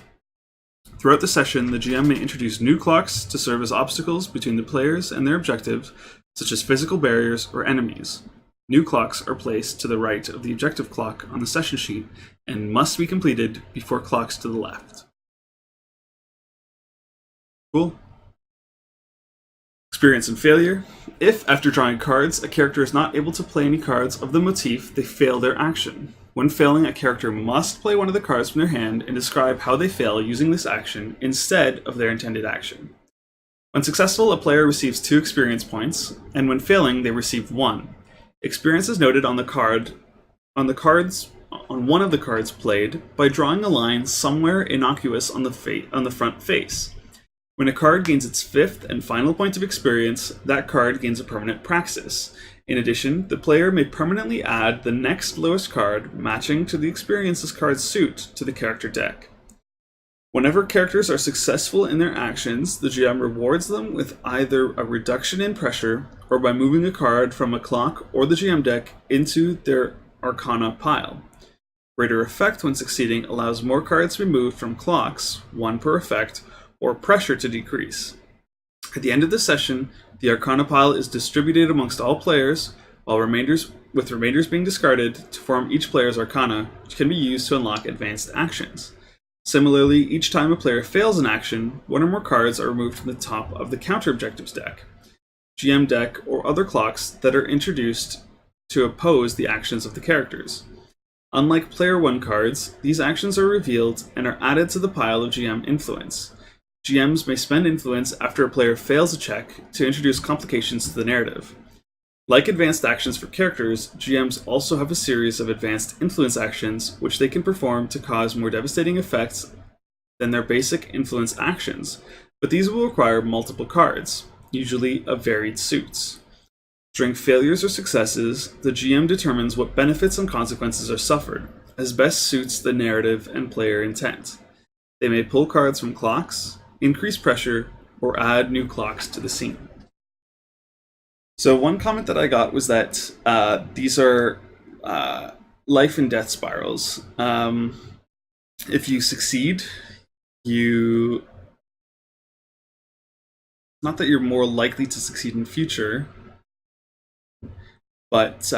Throughout the session, the GM may introduce new clocks to serve as obstacles between the players and their objectives, such as physical barriers or enemies. New clocks are placed to the right of the objective clock on the session sheet and must be completed before clocks to the left. Cool. Experience and failure. If, after drawing cards, a character is not able to play any cards of the motif, they fail their action. When failing, a character must play one of the cards from their hand and describe how they fail using this action instead of their intended action. When successful, a player receives 2 experience points, and when failing, they receive 1. Experience is noted on one of the cards played by drawing a line somewhere innocuous on the front face. When a card gains its 5th and final point of experience, that card gains a permanent praxis. In addition, the player may permanently add the next lowest card matching to the experiences card's suit to the character deck. Whenever characters are successful in their actions, the GM rewards them with either a reduction in pressure or by moving a card from a clock or the GM deck into their Arcana pile. Greater effect when succeeding allows more cards to be moved from clocks, 1 per effect, or pressure to decrease. At the end of the session, the Arcana pile is distributed amongst all players, while remainders being discarded to form each player's Arcana, which can be used to unlock advanced actions. Similarly, each time a player fails an action, 1 or more cards are removed from the top of the counter-objectives deck, GM deck, or other clocks that are introduced to oppose the actions of the characters. Unlike Player 1 cards, these actions are revealed and are added to the pile of GM influence. GMs may spend influence after a player fails a check to introduce complications to the narrative. Like advanced actions for characters, GMs also have a series of advanced influence actions which they can perform to cause more devastating effects than their basic influence actions, but these will require multiple cards, usually of varied suits. During failures or successes, the GM determines what benefits and consequences are suffered, as best suits the narrative and player intent. They may pull cards from clocks, increase pressure, or add new clocks to the scene. So one comment that I got was that these are life and death spirals. If you succeed, not that you're more likely to succeed in future, but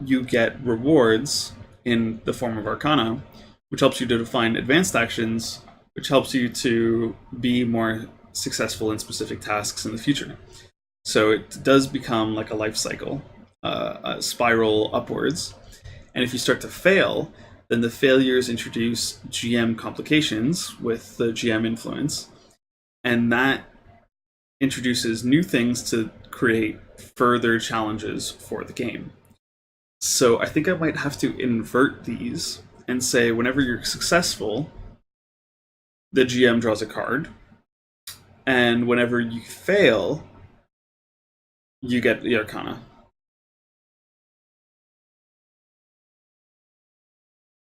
you get rewards in the form of Arcana, which helps you to define advanced actions, which helps you to be more successful in specific tasks in the future. So it does become like a life cycle, a spiral upwards. And if you start to fail, Then the failures introduce GM complications with the GM influence, and that introduces new things to create further challenges for the game. So I think I might have to invert these and say whenever you're successful, the GM draws a card, and whenever you fail, you get the Arcana.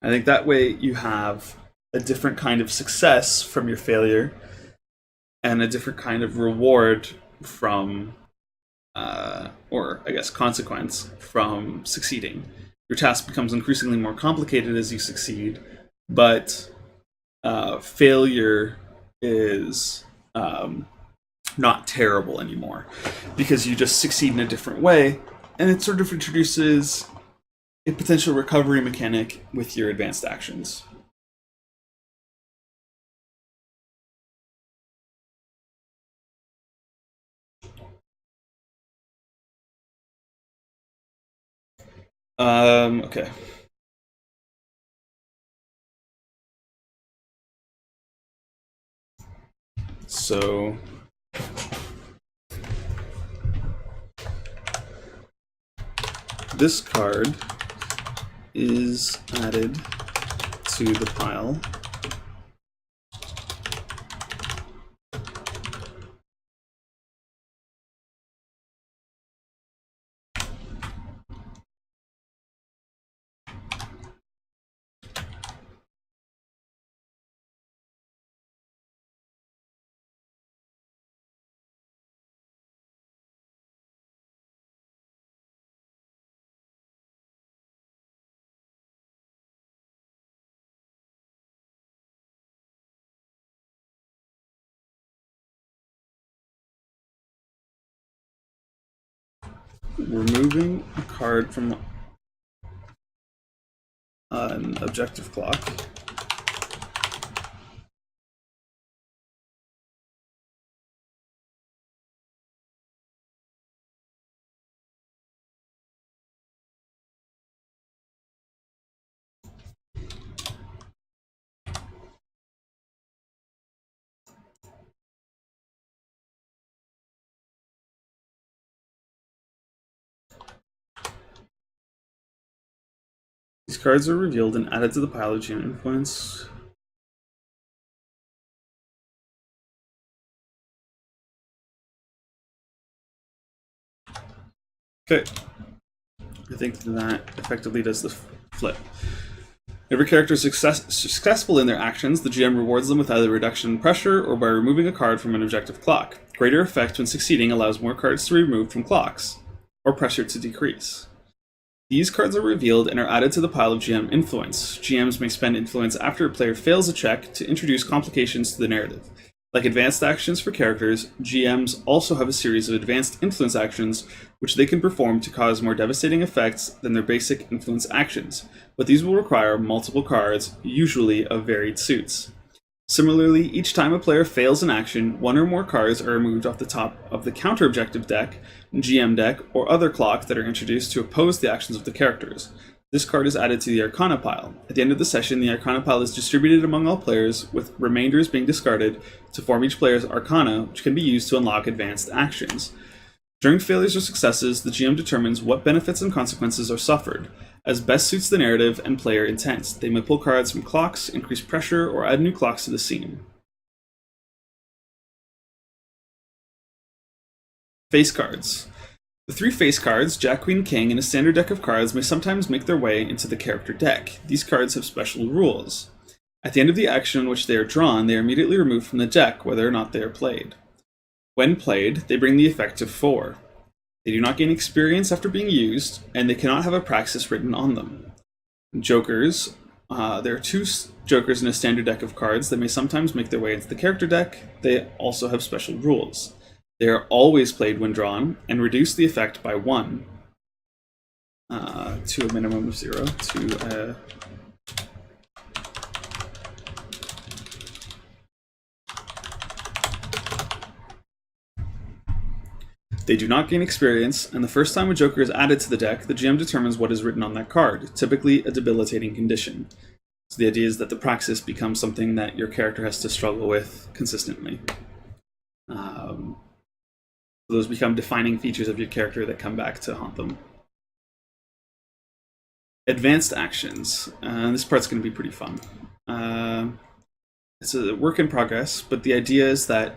I think that way you have a different kind of success from your failure and a different kind of reward from, or I guess consequence from succeeding. Your task becomes increasingly more complicated as you succeed, but failure is not terrible anymore because you just succeed in a different way, and it sort of introduces a potential recovery mechanic with your advanced actions. Okay. So this card is added to the pile removing a card from an objective clock. These cards are revealed and added to the pile of GM influence. Okay. I think that effectively does the flip. Every character is successful in their actions, the GM rewards them with either reduction in pressure or by removing a card from an objective clock. Greater effect when succeeding allows more cards to be removed from clocks, or pressure to decrease. These cards are revealed and are added to the pile of GM influence. GMs may spend influence after a player fails a check to introduce complications to the narrative. Like advanced actions for characters, GMs also have a series of advanced influence actions which they can perform to cause more devastating effects than their basic influence actions, but these will require multiple cards, usually of varied suits. Similarly, each time a player fails an action, one or more cards are removed off the top of the counter-objective deck, GM deck, or other clock that are introduced to oppose the actions of the characters. This card is added to the Arcana pile. At the end of the session, the Arcana pile is distributed among all players, with remainders being discarded to form each player's Arcana, which can be used to unlock advanced actions. During failures or successes, the GM determines what benefits and consequences are suffered, as best suits the narrative and player intent. They may pull cards from clocks, increase pressure, or add new clocks to the scene. Face cards. The three face cards, Jack, Queen, King, and a standard deck of cards may sometimes make their way into the character deck. These cards have special rules. At the end of the action in which they are drawn, they are immediately removed from the deck, whether or not they are played. When played, they bring the effect of 4. They do not gain experience after being used, and they cannot have a praxis written on them. Jokers. There are 2 jokers in a standard deck of cards that may sometimes make their way into the character deck. They also have special rules. They are always played when drawn, and reduce the effect by 1 to a minimum of 0 to They do not gain experience, and the first time a Joker is added to the deck, the GM determines what is written on that card, typically a debilitating condition. So the idea is that the praxis becomes something that your character has to struggle with consistently. Those become defining features of your character that come back to haunt them. Advanced actions. This part's going to be pretty fun. It's a work in progress, but the idea is that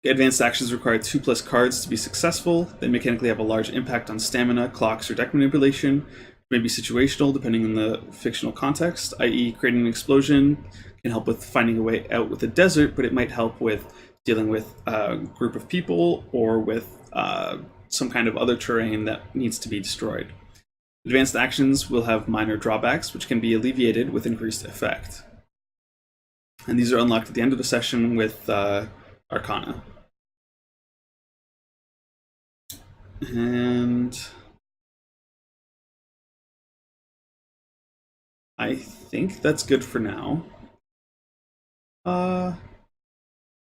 advanced actions require 2+ cards to be successful. They mechanically have a large impact on stamina, clocks, or deck manipulation. May be situational depending on the fictional context, i.e. creating an explosion can help with finding a way out with a desert, but it might help with dealing with a group of people or with some kind of other terrain that needs to be destroyed. Advanced actions will have minor drawbacks, which can be alleviated with increased effect. And these are unlocked at the end of the session with Arcana. And I think that's good for now.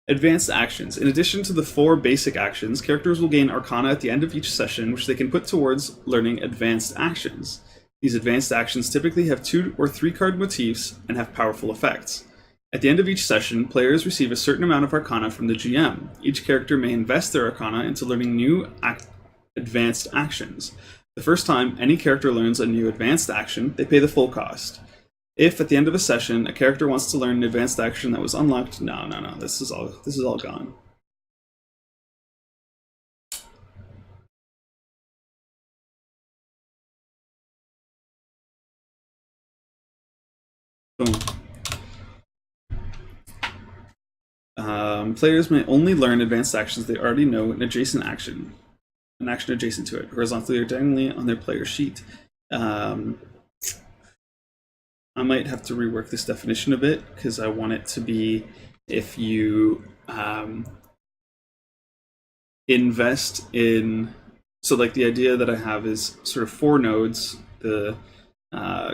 Advanced actions. In addition to the 4 basic actions, characters will gain Arcana at the end of each session, which they can put towards learning advanced actions. These advanced actions typically have 2 or 3 card motifs and have powerful effects. At the end of each session, players receive a certain amount of Arcana from the GM. Each character may invest their Arcana into learning new advanced actions. The first time any character learns a new advanced action, they pay the full cost. If at the end of a session a character wants to learn an advanced action that was unlocked, no, this is all gone. Boom. Players may only learn advanced actions they already know an adjacent action, an action adjacent to it, horizontally or diagonally on their player sheet. I might have to rework this definition a bit because I want it to be if you invest in. So, like, the idea that I have is sort of 4 nodes: the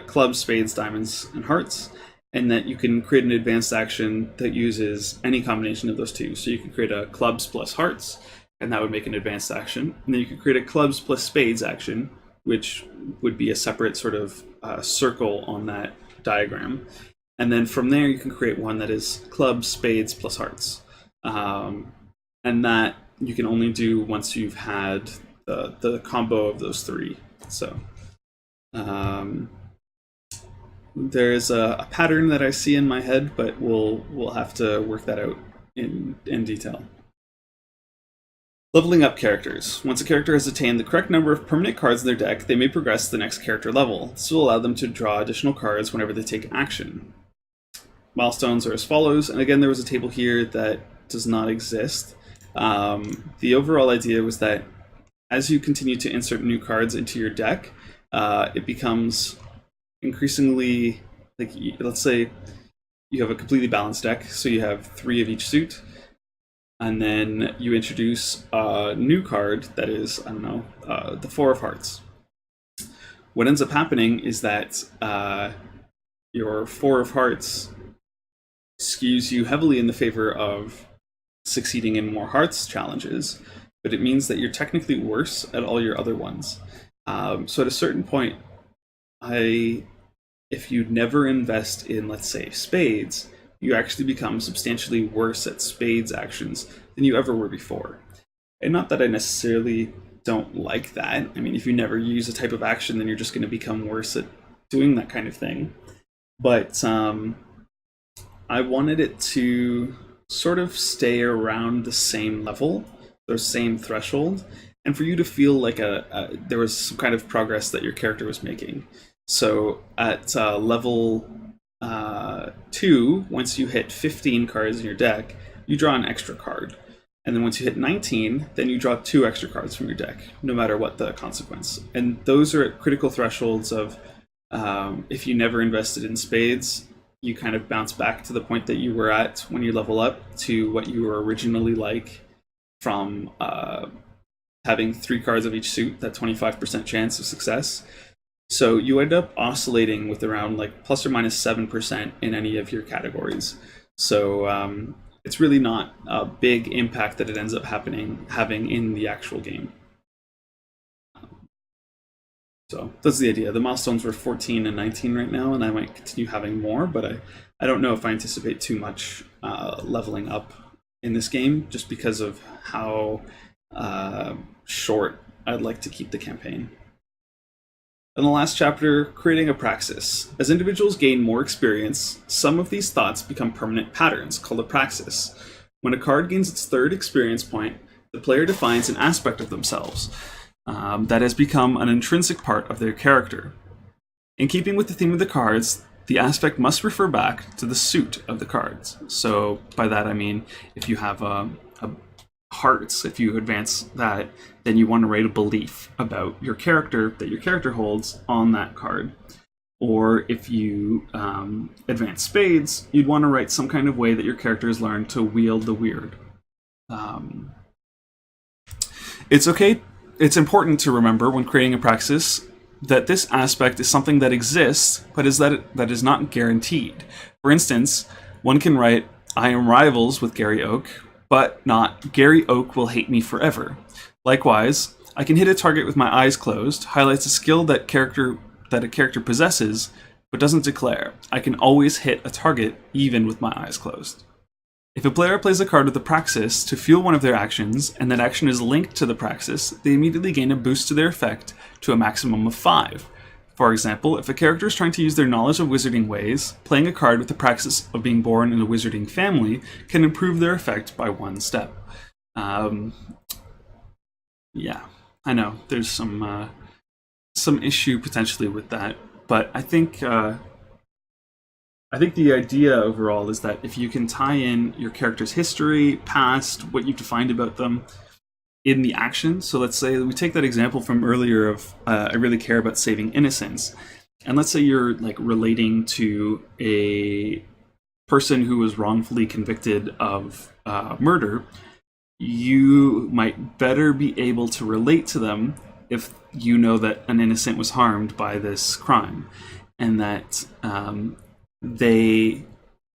clubs, spades, diamonds, and hearts, and that you can create an advanced action that uses any combination of those 2. So you can create a clubs plus hearts, and that would make an advanced action. And then you could create a clubs plus spades action, which would be a separate sort of circle on that diagram. And then from there, you can create one that is clubs, spades plus hearts. And that you can only do once you've had the combo of those 3. So there's a pattern that I see in my head, but we'll have to work that out in detail. Leveling up characters. Once a character has attained the correct number of permanent cards in their deck, they may progress to the next character level. This will allow them to draw additional cards whenever they take action. Milestones are as follows, and again, there was a table here that does not exist. The overall idea was that as you continue to insert new cards into your deck, it becomes increasingly, like, let's say you have a completely balanced deck, so you have 3 of each suit, and then you introduce a new card that is, I don't know, the 4 of hearts. What ends up happening is that your 4 of hearts skews you heavily in the favor of succeeding in more hearts challenges, but it means that you're technically worse at all your other ones. So at a certain point, if you never invest in, let's say, spades, you actually become substantially worse at spades actions than you ever were before. And not that I necessarily don't like that. I mean, if you never use a type of action, then you're just going to become worse at doing that kind of thing. But I wanted it to sort of stay around the same level, the same threshold, and for you to feel like there was some kind of progress that your character was making. So at level 2, once you hit 15 cards in your deck, you draw an extra card. And then once you hit 19, then you draw 2 extra cards from your deck, no matter what the consequence. And those are at critical thresholds of if you never invested in spades, you kind of bounce back to the point that you were at when you level up to what you were originally like from having 3 cards of each suit, that 25% chance of success. So you end up oscillating with around like plus or minus 7% in any of your categories. So it's really not a big impact that it ends up having in the actual game. So that's the idea. The milestones were 14 and 19 right now, and I might continue having more, but I don't know if I anticipate too much leveling up in this game, just because of how short I'd like to keep the campaign. In the last chapter, creating a praxis. As individuals gain more experience, some of these thoughts become permanent patterns, called a praxis. When a card gains its third experience point, the player defines an aspect of themselves that has become an intrinsic part of their character. In keeping with the theme of the cards, the aspect must refer back to the suit of the cards. So by that I mean, if you have a hearts, if you advance that, then you want to write a belief about your character that your character holds on that card. Or if you advance spades, you'd want to write some kind of way that your character has learned to wield the weird. It's important to remember when creating a praxis that this aspect is something that exists, but that is not guaranteed. For instance, one can write, I am rivals with Gary Oak, but not Gary Oak will hate me forever. Likewise, I can hit a target with my eyes closed, highlights a skill that a character possesses, but doesn't declare. I can always hit a target even with my eyes closed. If a player plays a card with a praxis to fuel one of their actions, and that action is linked to the praxis, they immediately gain a boost to their effect to a maximum of 5. For example, if a character is trying to use their knowledge of wizarding ways, playing a card with the praxis of being born in a wizarding family can improve their effect by 1 step. Yeah, I know there's some issue potentially with that, but I think the idea overall is that if you can tie in your character's history, past, what you've defined about them in the action. So let's say we take that example from earlier of I really care about saving innocence. And let's say you're like relating to a person who was wrongfully convicted of murder. You might better be able to relate to them if you know that an innocent was harmed by this crime, and that they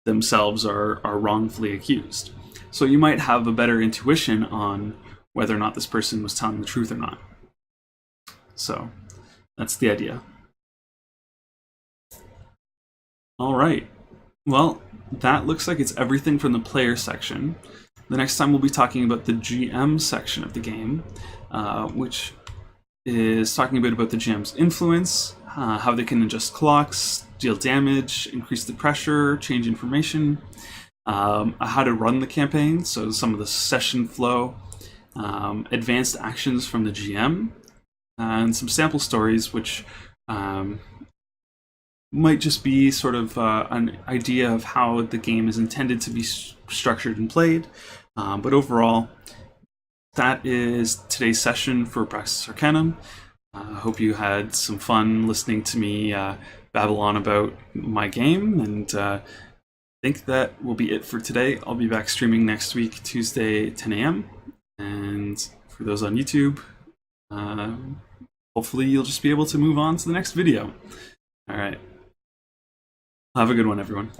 themselves are wrongfully accused. So you might have a better intuition on whether or not this person was telling the truth or not. So that's the idea. All right. Well, that looks like it's everything from the player section. The next time we'll be talking about the GM section of the game, which is talking a bit about the GM's influence, how they can adjust clocks, deal damage, increase the pressure, change information, how to run the campaign, so some of the session flow, advanced actions from the GM, and some sample stories, which might just be sort of an idea of how the game is intended to be structured and played. But overall, that is today's session for Praxis Arcanum. I hope you had some fun listening to me babble on about my game, and I think that will be it for today. I'll be back streaming next week, Tuesday, 10 a.m. And for those on YouTube, hopefully you'll just be able to move on to the next video. All right. Have a good one, everyone.